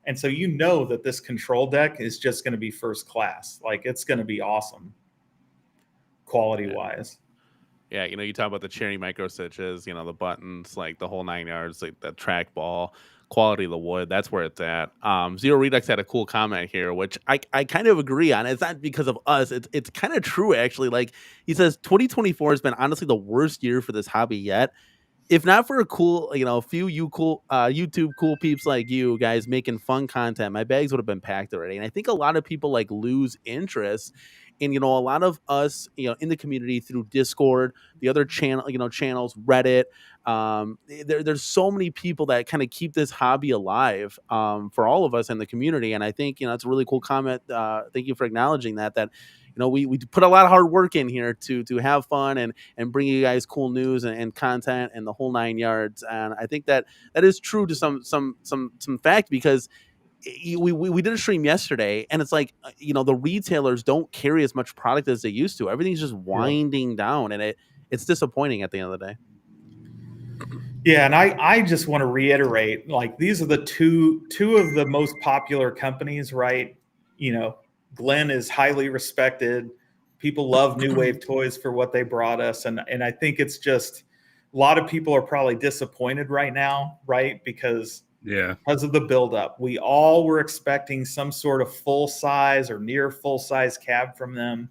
And so you know that this control deck is just going to be first class. Like, it's going to be awesome quality-wise. Yeah, you know, you talk about the Cherry micro stitches, you know, the buttons, like the whole 9 yards, like the trackball, quality of the wood, that's where it's at. Zero Redux had a cool comment here, which I kind of agree on. It's not because of us. It's kind of true, actually. Like, he says 2024 has been honestly the worst year for this hobby yet. If not for a cool, you know, YouTube cool peeps like you guys making fun content, my bags would have been packed already. And I think a lot of people like lose interest in, you know, a lot of us, you know, in the community through Discord, the other channels, Reddit. There's so many people that kind of keep this hobby alive for all of us in the community. And I think, you know, it's a really cool comment. Thank you for acknowledging that, you know, we put a lot of hard work in here to have fun and bring you guys cool news and content and the whole 9 yards. And I think that is true to some fact, because we did a stream yesterday and it's like, you know, the retailers don't carry as much product as they used to. Everything's just winding down, and it's disappointing at the end of the day. Yeah, and I just want to reiterate, like, these are the two of the most popular companies, right? You know, Glenn is highly respected. People love New Wave Toys for what they brought us. And I think it's just a lot of people are probably disappointed right now, right? Because of the buildup. We all were expecting some sort of full size or near full size cab from them.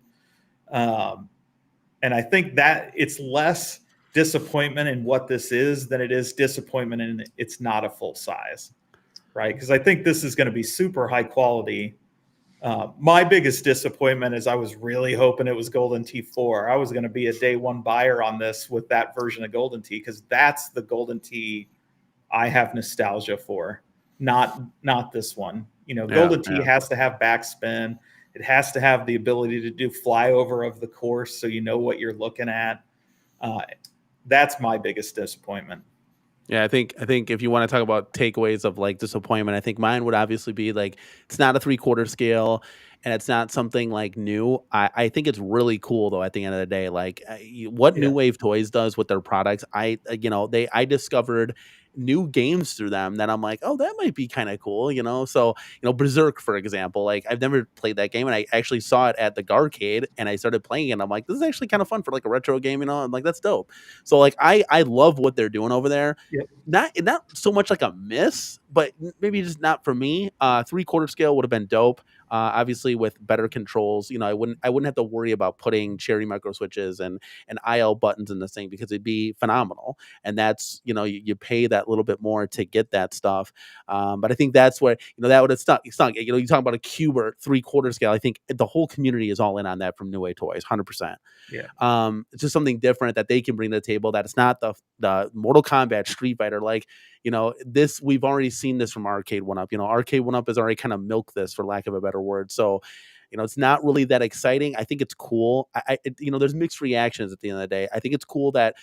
And I think that it's less disappointment in what this is than it is disappointment in it's not a full size, right? Because I think this is going to be super high quality. My biggest disappointment is I was really hoping it was Golden Tee 4. I was going to be a day one buyer on this with that version of Golden Tee, because that's the Golden Tee I have nostalgia for, not this one. You know, Golden Tee has to have backspin. It has to have the ability to do flyover of the course, so you know what you're looking at. That's my biggest disappointment. Yeah, I think if you want to talk about takeaways of like disappointment, I think mine would obviously be like it's not a 3/4 scale and it's not something like new. I think it's really cool though. At the end of the day, like what New Wave Toys does with their products, I discovered new games through them that I'm like, oh, that might be kind of cool, you know. So Berserk, for example, like I've never played that game, and I actually saw it at the Garcade, and I started playing it. And I'm like, this is actually kind of fun for like a retro game, you know. I'm like, that's dope. So like I love what they're doing over there. Yep. Not so much like a miss, but maybe just not for me. 3/4 scale would have been dope. Obviously with better controls, I wouldn't have to worry about putting Cherry micro switches and IL buttons in this thing, because it'd be phenomenal. And that's, you pay that little bit more to get that stuff. But I think that's where, that would have stuck. It's not, you talk about a cube or 3/4 scale. I think the whole community is all in on that from New Wave Toys, 100%. Yeah. It's just something different that they can bring to the table, that it's not the Mortal Kombat, Street Fighter, like, this, we've already seen this from Arcade 1-Up. Arcade 1-Up has already kind of milked this, for lack of a better word. So, it's not really that exciting. I think it's cool. There's mixed reactions at the end of the day. I think it's cool that,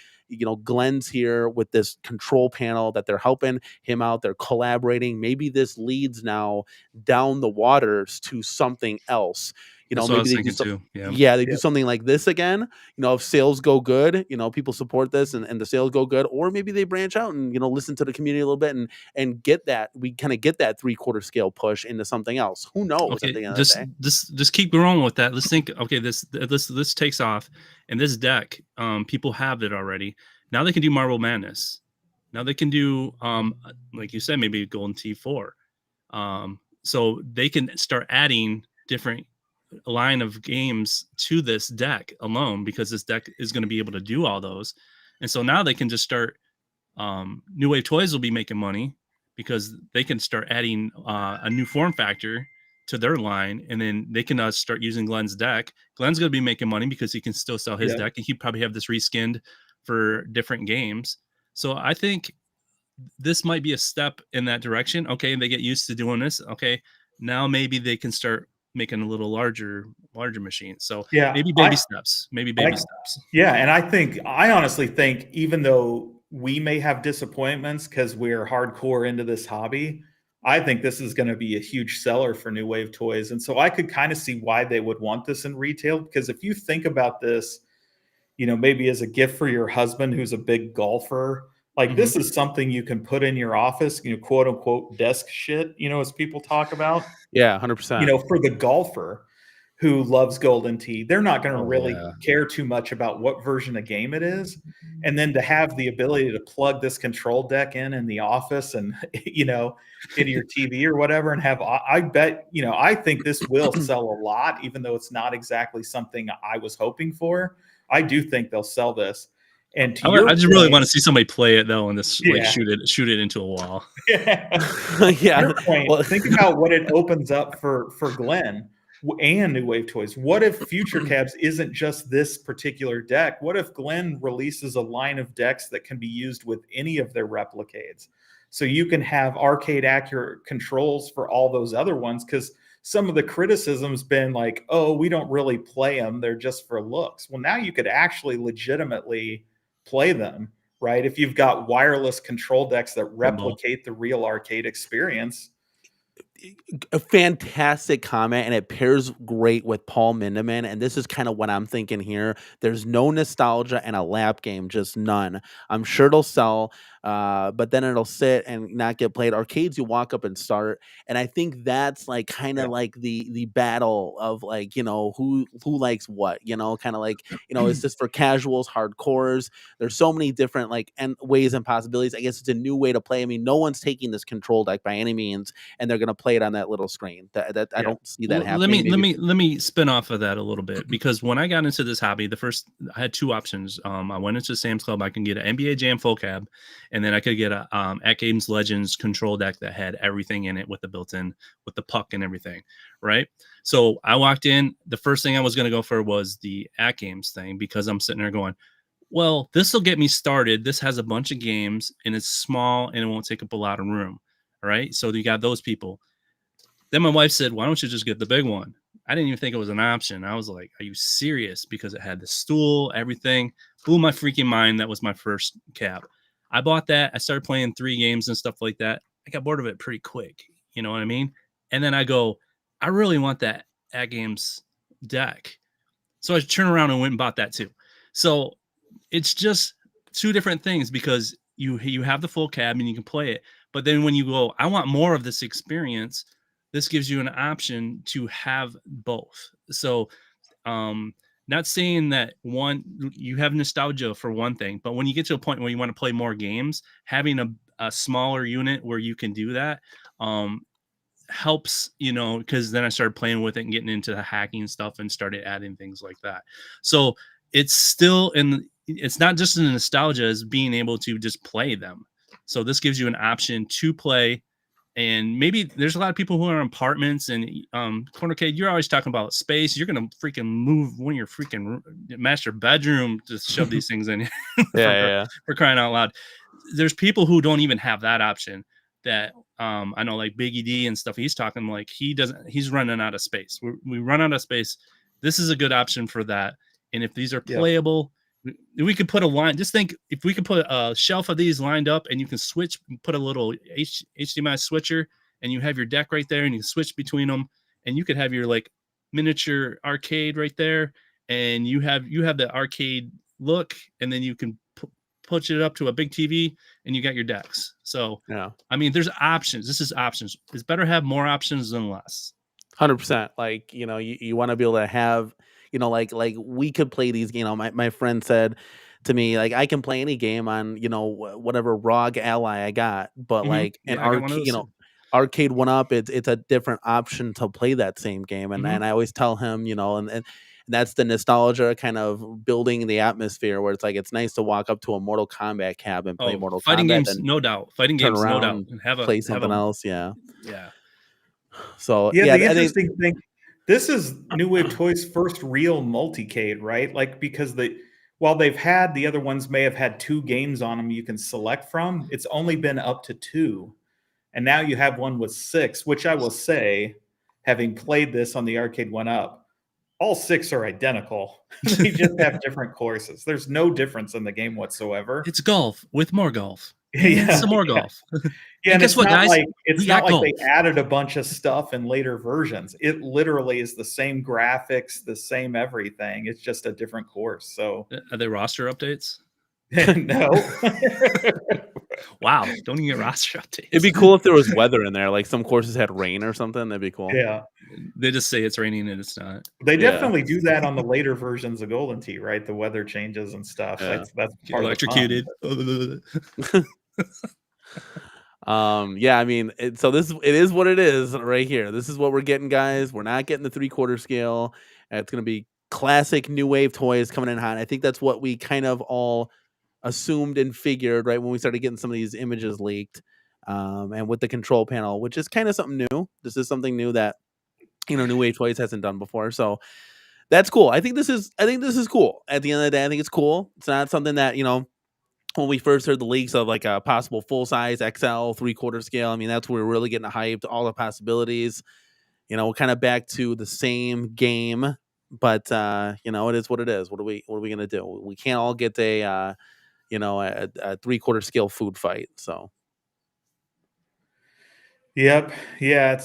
Glenn's here with this control panel, that they're helping him out. They're collaborating. Maybe this leads now down the waters to something else. That's maybe what I was they thinking do too. they do something like this again. If sales go good, people support this and the sales go good, or maybe they branch out and listen to the community a little bit and get that, we kind of get that 3/4 scale push into something else. Who knows? Okay, at the end of the day. just keep going with that. Let's think. Okay, this takes off, and this deck, people have it already. Now they can do Marble Madness. Now they can do, like you said, maybe Golden Tee 4. So they can start adding different line of games to this deck alone, because this deck is going to be able to do all those. And so now they can just start, New Wave Toys will be making money because they can start adding a new form factor to their line, and then they can start using Glenn's deck. Glenn's going to be making money because he can still sell his deck, and he probably have this reskinned for different games. So I think this might be a step in that direction. Okay, they get used to doing this. Okay, now maybe they can start making a little larger machine. So maybe baby steps. Yeah, and I honestly think, even though we may have disappointments because we're hardcore into this hobby, I think this is going to be a huge seller for New Wave Toys. And so I could kind of see why they would want this in retail, because if you think about this, maybe as a gift for your husband who's a big golfer, like this is something you can put in your office, quote unquote desk shit, as people talk about. Yeah, 100%. For the golfer who loves Golden Tee, they're not going to really care too much about what version of game it is. And then to have the ability to plug this control deck in the office and, into your TV or whatever, and have, I bet, I think this will sell a lot, even though it's not exactly something I was hoping for. I do think they'll sell this. And I just really want to see somebody play it though, and this like shoot it into a wall. To your point, think about what it opens up for Glenn and New Wave Toys. What if Future Cabs isn't just this particular deck? What if Glenn releases a line of decks that can be used with any of their replicades? So you can have arcade accurate controls for all those other ones, because some of the criticism's been like, oh, we don't really play them, they're just for looks. Well, now you could actually legitimately play them, right? If you've got wireless control decks that replicate the real arcade experience. A fantastic comment, and it pairs great with Paul Mindeman. And this is kind of what I'm thinking here. There's no nostalgia and a lap game, just none. I'm sure it'll sell, but then it'll sit and not get played. Arcades, you walk up and start, and I think that's like kind of like the battle of like, who likes what, kind of like, is this for casuals, hardcores? There's so many different like ways and possibilities. I guess it's a new way to play. I mean, no one's taking this control deck by any means, and they're gonna play play it on that little screen. That I Yeah. don't see that Well, happening. let me spin off of that a little bit, because when I got into this hobby, I had two options. I went into Sam's Club. I can get an NBA Jam full cab, and then I could get a At Games Legends control deck that had everything in it with the built-in with the puck and everything, right? So I walked in. The first thing I was going to go for was the At Games thing, because I'm sitting there going, well, this will get me started. This has a bunch of games and it's small and it won't take up a lot of room. All right. So you got those people. Then my wife said, why don't you just get the big one? I didn't even think it was an option. I was like, are you serious? Because it had the stool, everything. Blew my freaking mind. That was my first cab. I bought that. I started playing 3 games and stuff like that. I got bored of it pretty quick. You know what I mean? And then I go, I really want that At Games deck. So I turned around and went and bought that too. So it's just two different things, because you have the full cab and you can play it. But then when you go, I want more of this experience, this gives you an option to have both. So not saying that one, you have nostalgia for one thing, but when you get to a point where you want to play more games, having a smaller unit where you can do that helps, because then I started playing with it and getting into the hacking stuff and started adding things like that. So it's not just a nostalgia as being able to just play them. So this gives you an option to play. And maybe there's a lot of people who are in apartments and Cornercade, you're always talking about space. You're going to freaking move one of your freaking master bedroom to shove these things in. For crying out loud. There's people who don't even have that option that I know, like Biggie D and stuff. He's talking like he's running out of space. We run out of space. This is a good option for that. And if these are playable, we could put a line. Just think if we could put a shelf of these lined up and you can switch, put a little HDMI switcher, and you have your deck right there and you can switch between them, and you could have your like miniature arcade right there, and you have the arcade look, and then you can push it up to a big TV and you got your decks. So I mean, there's options. This is options. It's better to have more options than less. 100%. Like, you want to be able to have, like we could play these, my friend said to me, like, I can play any game on, whatever ROG Ally I got, but like Arcade 1-Up, it's a different option to play that same game. And I always tell him, and that's the nostalgia kind of building the atmosphere where it's like, it's nice to walk up to a Mortal Kombat cab and play Mortal fighting Kombat. Games, no doubt. Fighting games, no doubt. And play something else. Yeah. So the interesting thing, this is New Wave Toys' first real multicade, right? Like, because while they've had, the other ones may have had 2 games on them you can select from, it's only been up to 2. And now you have one with 6, which I will say, having played this on the Arcade 1-Up, all 6 are identical. They just have different courses. There's no difference in the game whatsoever. It's golf with more golf. Some more golf. Yeah, and guess what, guys? It's not like they added a bunch of stuff in later versions. It literally is the same graphics, the same everything. It's just a different course. So are they roster updates? No. Wow, don't even get roster updates. It'd be cool if there was weather in there, like some courses had rain or something. That'd be cool. Yeah, they just say it's raining and it's not. They definitely do that on the later versions of Golden Tee, right? The weather changes and stuff. That's part electrocuted. I mean, it is what it is right here. This is what we're getting, guys. We're not getting the 3/4 scale. It's going to be classic New Wave Toys coming in hot. I think that's what we kind of all assumed and figured right when we started getting some of these images leaked, and with the control panel, which is kind of something new. This is something new that New Wave Toys hasn't done before. So that's cool. I think this is cool. At the end of the day, I think it's cool. It's not something that when we first heard the leaks of like a possible full size XL 3/4 scale. I mean, that's where we're really getting hyped. All the possibilities. Kind of back to the same game, but it is what it is. What are we gonna do? We can't all get a 3/4 scale food fight. So yep, yeah,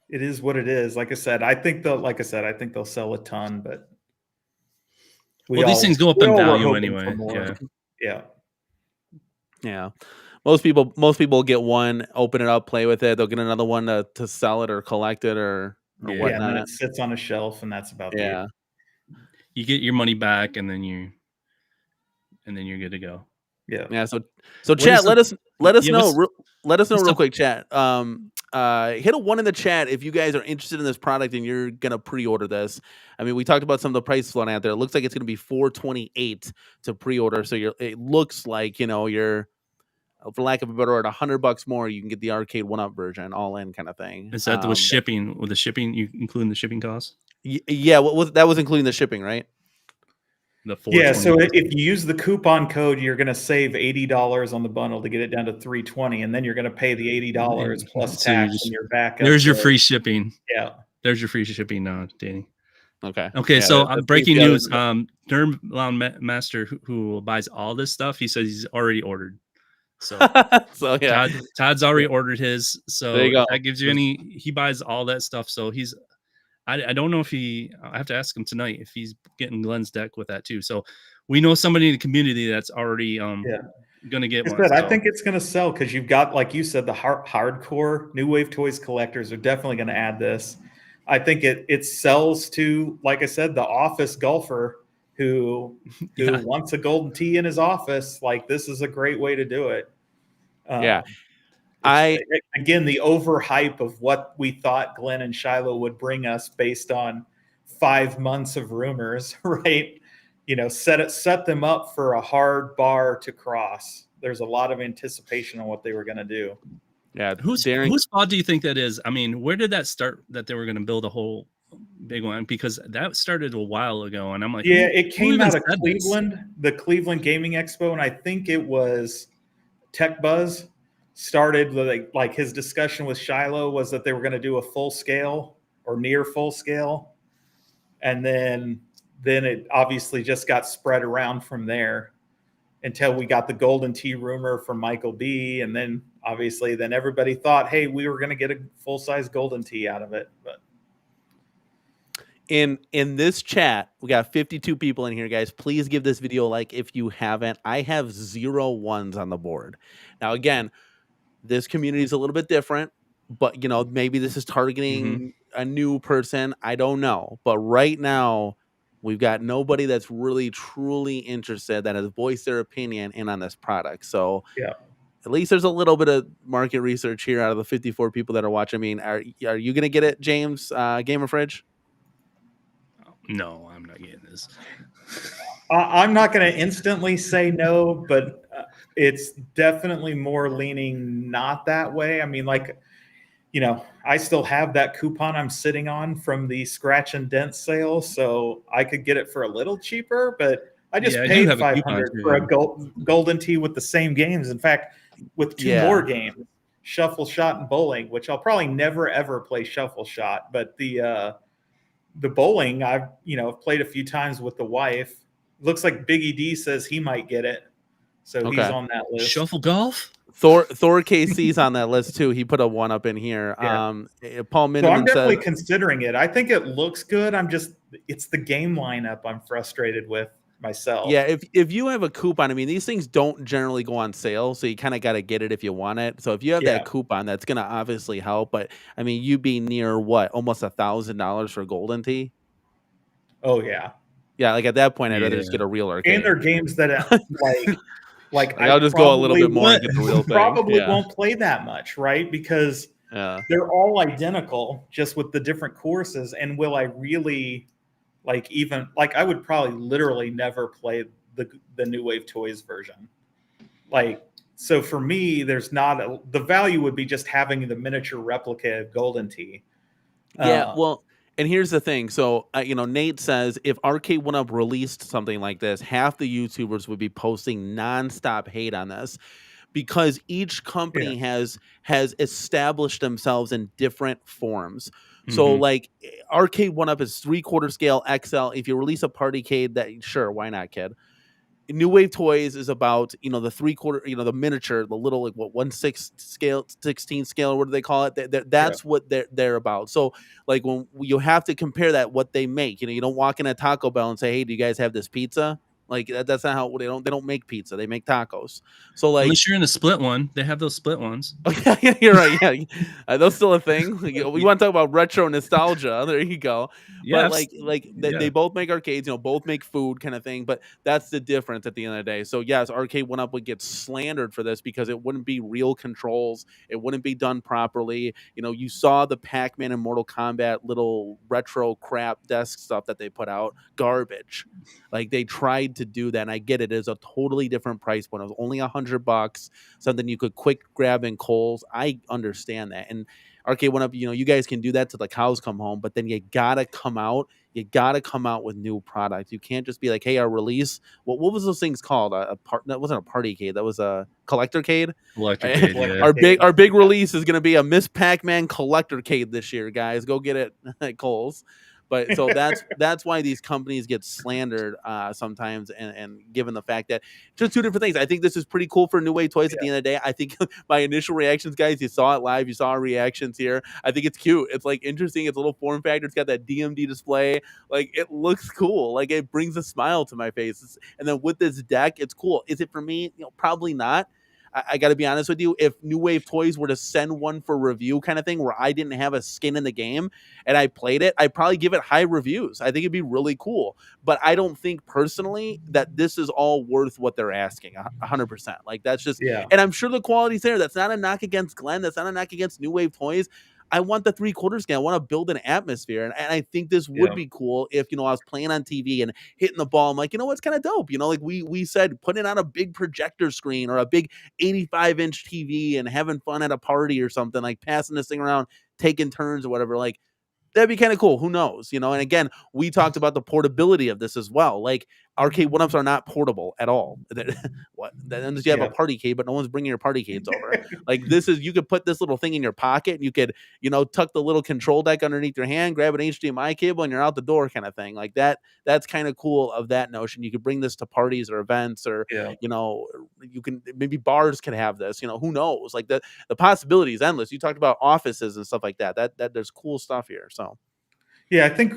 it is what it is. Like I said, I think they'll sell a ton, but these things go up in value anyway. Yeah. Most people get one, open it up, play with it. They'll get another one to sell it or collect it or whatnot. And then it sits on a shelf, and that's about it. You get your money back, and then you're good to go. Yeah. So chat, let us know real quick, chat. hit a 1 in the chat if you guys are interested in this product and you're gonna pre-order this. I mean, we talked about some of the prices floating out there. It looks like it's gonna be $428 to pre-order. So it looks like, you know, you're, for lack of a better word, $100 more. You can get the arcade 1-up version, all in kind of thing. Is that with shipping? With the shipping, you including the shipping costs? Yeah, that was including the shipping, right? Yeah, so if you use the coupon code, you're going to save $80 on the bundle to get it down to $320, and then you're going to pay the $80 plus tax, and you're back. There's your free shipping. Yeah, there's your free shipping now, Danny. Okay. Yeah, so breaking news. Durham Master, who buys all this stuff, he says he's already ordered. So, so yeah, Todd's already ordered his. So there you go. That gives you he buys all that stuff. So I don't know if I have to ask him tonight if he's getting Glenn's deck with that too. So we know somebody in the community that's already going to get one. I think it's going to sell because you've got, like you said, the hardcore New Wave Toys collectors are definitely going to add this. I think it sells to, like I said, the office golfer who wants a Golden Tee in his office. Like, this is a great way to do it. Again, the overhype of what we thought Glenn and Shiloh would bring us based on 5 months of rumors, right? You know, set them up for a hard bar to cross. There's a lot of anticipation on what they were going to do. Yeah, whose fault do you think that is? I mean, where did that start? That they were going to build a whole big one, because that started a while ago, and I'm like, yeah, it came out of Cleveland, the Cleveland Gaming Expo, and I think it was Tech Buzz. Started like his discussion with Shiloh was that they were going to do a full scale or near full scale. And then it obviously just got spread around from there until we got the Golden Tee rumor from Michael B. And then obviously everybody thought, hey, we were going to get a full size Golden Tee out of it. But in this chat, we got 52 people in here, guys. Please give this video a like if you haven't. I have 0 1s on the board. Now, again, this community is a little bit different, but, you know, maybe this is targeting a new person. I don't know. But right now, we've got nobody that's really, truly interested that has voiced their opinion in on this product. So yeah, at least there's a little bit of market research here out of the 54 people that are watching. I mean, are you going to get it, James, Gamer Fridge? No, I'm not getting this. I'm not going to instantly say no, but it's definitely more leaning not that way. I mean, like, you know, I still have that coupon I'm sitting on from the scratch and dent sale, so I could get it for a little cheaper, but I just paid $500 for a Golden Tee with the same games. In fact, with 2 more games, Shuffle Shot and Bowling, which I'll probably never ever play Shuffle Shot, but the bowling I've played a few times with the wife. Looks like Biggie D says he might get it. So he's on that list. Shuffle golf? Thor KC's on that list too. He put a 1 up in here. Yeah. Paul Miniman so I'm definitely considering it. I think it looks good. It's the game lineup I'm frustrated with myself. Yeah, if you have a coupon, I mean, these things don't generally go on sale, so you kind of got to get it if you want it. So if you have that coupon, that's going to obviously help. But I mean, you'd be near what, almost $1,000 for Golden Tee? Oh yeah. Yeah, like at that point, I'd rather just get a real arcade. And they're games that like I'll just go a little bit more and get the real thing. Probably won't play that much, right? Because they're all identical, just with the different courses. And will I really I would probably literally never play the New Wave Toys version. So for me, there's not the value would be just having the miniature replica of Golden Tee. Yeah, well. And here's the thing. So, Nate says if Arcade 1-Up released something like this, half the YouTubers would be posting nonstop hate on this because each company has established themselves in different forms. So, like, Arcade 1-Up is 3/4 scale XL. If you release a Partycade, sure, why not, kid? New Wave Toys is about, the 3/4, the miniature, the little, 1/6 scale, 16 scale, what do they call it? That's what they're about. So, like, when you have to compare that, what they make, you don't walk in a Taco Bell and say, hey, do you guys have this pizza? Like that's not how they don't make pizza. They make tacos. So like, Unless you're in a split one, they have those split ones. yeah, you're right. Yeah, that's still a thing. Like, we want to talk about retro nostalgia. There you go. Yeah, But like they both make arcades. Both make food, kind of thing. But that's the difference at the end of the day. So yes, Arcade 1-Up would get slandered for this because it wouldn't be real controls. It wouldn't be done properly. You saw the Pac-Man and Mortal Kombat little retro crap desk stuff that they put out. Garbage. Like they tried to do that, and I get it. It's a totally different price point. It was only $100, something you could quick grab in Kohl's. I understand that. And Arcade 1-Up, you guys can do that till the cows come home, but then you gotta come out. You gotta come out with new products. You can't just be like, hey, our release. What was those things called? That wasn't a party-cade. That was a collector-cade. Electric yeah. Our big release is gonna be a Miss Pac-Man collector-cade this year, guys. Go get it at Kohl's. But so that's why these companies get slandered sometimes, and given the fact that just two different things. I think this is pretty cool for New Wave Toys at the end of the day. I think my initial reactions, guys, you saw it live, you saw our reactions here. I think it's cute. It's like interesting. It's a little form factor. It's got that DMD display. Like it looks cool. Like it brings a smile to my face. And then with this deck, it's cool. Is it for me? Probably not. I got to be honest with you. If New Wave Toys were to send one for review kind of thing where I didn't have a skin in the game and I played it, I'd probably give it high reviews. I think it'd be really cool. But I don't think personally that this is all worth what they're asking 100%. Like that's just, and I'm sure the quality's there. That's not a knock against Glenn. That's not a knock against New Wave Toys. I want the 3/4 scale. I want to build an atmosphere. And I think this would be cool if, I was playing on TV and hitting the ball. I'm like, what's kind of dope? Like we said, putting it on a big projector screen or a big 85-inch TV and having fun at a party or something, like passing this thing around, taking turns or whatever. Like, that'd be kind of cool. Who knows? And again, we talked about the portability of this as well. Like Arcade 1-Ups are not portable at all. What? Then you have a party cade, but no one's bringing your party cades over. Like this is, you could put this little thing in your pocket and you could, tuck the little control deck underneath your hand, grab an HDMI cable and you're out the door kind of thing. Like that's kind of cool of that notion. You could bring this to parties or events or, you can, maybe bars could have this, who knows? Like the possibility is endless. You talked about offices and stuff like that. That there's cool stuff here. So. Yeah, I think,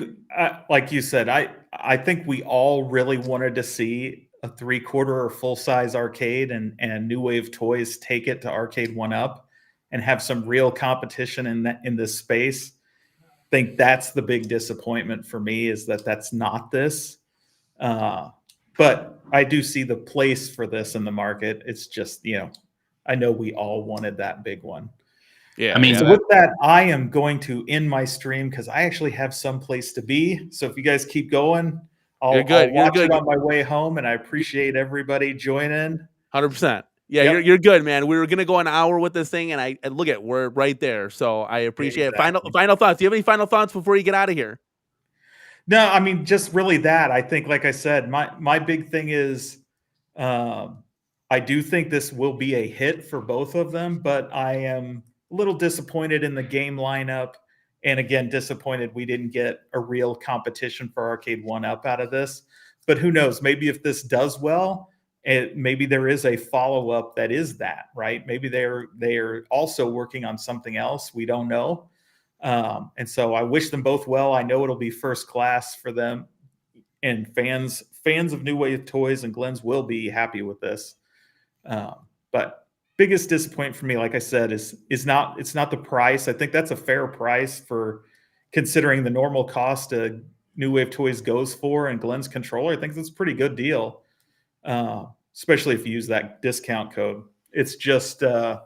like you said, I think we all really wanted to see a 3/4 or full-size arcade, and New Wave Toys take it to Arcade 1-Up and have some real competition in this space. I think that's the big disappointment for me, is that that's not this. But I do see the place for this in the market. It's just, I know we all wanted that big one. Yeah, I mean, so with that, I am going to end my stream because I actually have some place to be. So if you guys keep going, I'll watch it on my way home, and I appreciate everybody joining. 100%. Yeah, you're good, man. We were gonna go an hour with this thing, and look at, we're right there. So I appreciate it. Final thoughts. Do you have any final thoughts before you get out of here? No, I mean, just really that. I think, like I said, my big thing is, I do think this will be a hit for both of them, but I am a little disappointed in the game lineup, and again, disappointed we didn't get a real competition for Arcade 1-Up out of this. But who knows? Maybe if this does well, maybe there is a follow-up that is that, right? Maybe they are also working on something else. We don't know. And so I wish them both well. I know it'll be first class for them, and fans of New Wave Toys and Glenn's will be happy with this. But biggest disappointment for me, like I said, it's not the price. I think that's a fair price for considering the normal cost New Wave Toys goes for, and Glenn's controller. I think that's a pretty good deal, especially if you use that discount code. It's just, I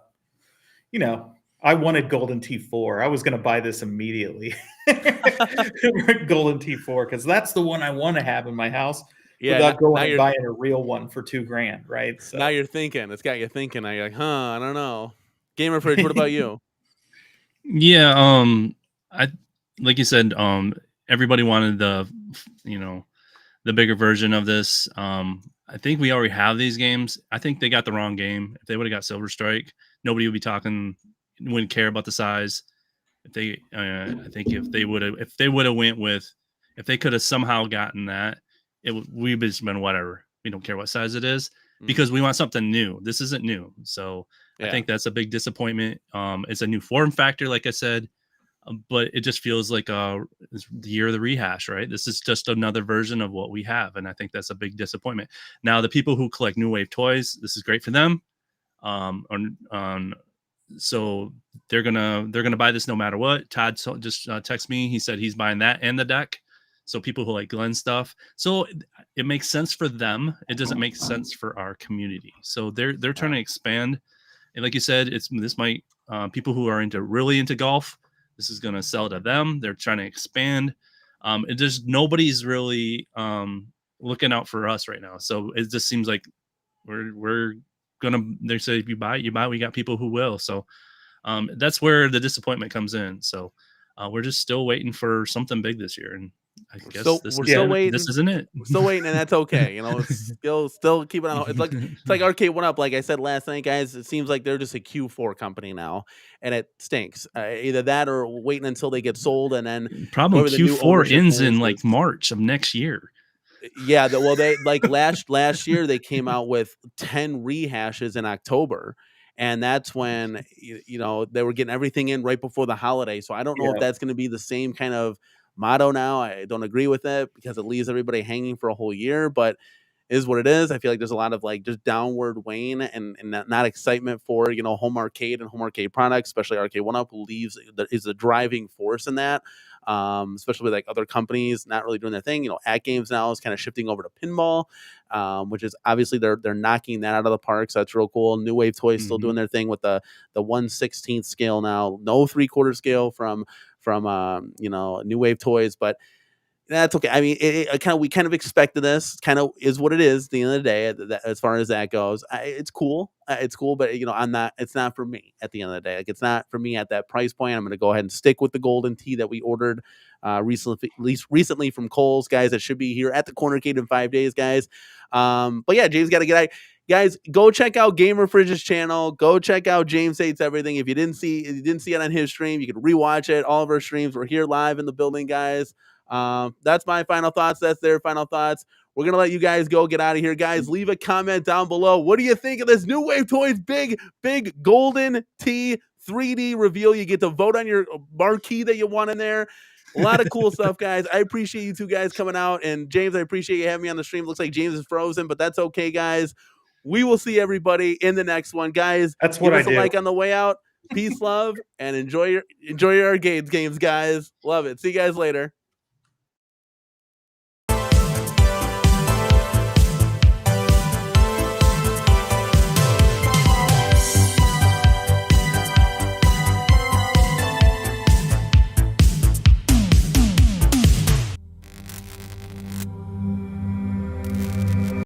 wanted Golden T4. I was going to buy this immediately. Golden T4, because that's the one I want to have in my house. Yeah, without going and buying a real one for $2,000, right? So. Now you're thinking. It's got you thinking. Now you're like, I don't know. Gamer Fridge, what about you? Yeah, I like you said, everybody wanted the bigger version of this. I think we already have these games. I think they got the wrong game. If they would have got Silver Strike, nobody would be talking. Wouldn't care about the size. If they, I think if they would have went with, if they could have somehow gotten that. We've just been whatever. We don't care what size it is because we want something new. This isn't new. So I think that's a big disappointment. It's a new form factor, like I said. But it just feels like it's the year of the rehash, right? This is just another version of what we have, and I think that's a big disappointment. Now, the people who collect New Wave toys, this is great for them. So they're gonna buy this no matter what. Todd just texted me. He said he's buying that and the deck. So people who like Glenn stuff. So it makes sense for them. It doesn't make sense for our community. So they're trying to expand. And like you said, this might people who are really into golf. This is going to sell to them. They're trying to expand. And just nobody's really looking out for us right now. So it just seems like we're gonna. They say if you buy. We got people who will. So that's where the disappointment comes in. So we're just still waiting for something big this year, and I guess we're still waiting. This isn't it. We're still waiting, and that's okay. You know, still keeping on. It's like Arcade1Up. Like I said last night, guys, it seems like they're just a Q4 company now, and it stinks. Either that or waiting until they get sold, and then problem Q4 ends in like March of next year. Yeah, they like last year they came out with 10 rehashes in October. And that's when you know they were getting everything in right before the holiday. So I don't know if that's going to be the same kind of motto now. I don't agree with it because it leaves everybody hanging for a whole year, but it is what it is. I feel like there's a lot of like just downward wane and not excitement for, you know, home arcade and home arcade products, especially Arcade1Up, who is the driving force in that. Especially with like other companies not really doing their thing. You know, At Games now is kind of shifting over to pinball, which is obviously they're knocking that out of the park. So that's real cool. New Wave Toys still doing their thing with the 1/16 scale now, no 3/4 scale from you know, New Wave Toys, but that's okay. I mean, we kind of expected this. Kind of is what it is. At the end of the day, as far as that goes, it's cool. It's cool, but you know, it's not for me. At the end of the day, like it's not for me at that price point. I'm going to go ahead and stick with the Golden Tee that we ordered recently from Kohl's, guys. That should be here at the Cornercade in 5 days, guys. But yeah, James got to get out. Guys, go check out Gamer Fridge's channel. Go check out James Hates Everything. If you didn't see it on his stream, you can rewatch it. All of our streams. We're here live in the building, guys. That's my final thoughts. That's their final thoughts. We're going to let you guys go get out of here. Guys, leave a comment down below. What do you think of this New Wave Toys big Golden Tee 3D reveal? You get to vote on your marquee that you want in there. A lot of cool stuff, guys. I appreciate you two guys coming out. And James, I appreciate you having me on the stream. Looks like James is frozen, but that's okay, guys. We will see everybody in the next one, guys. That's what I do. Like on the way out. Peace, love, and enjoy your arcade games, guys. Love it. See you guys later.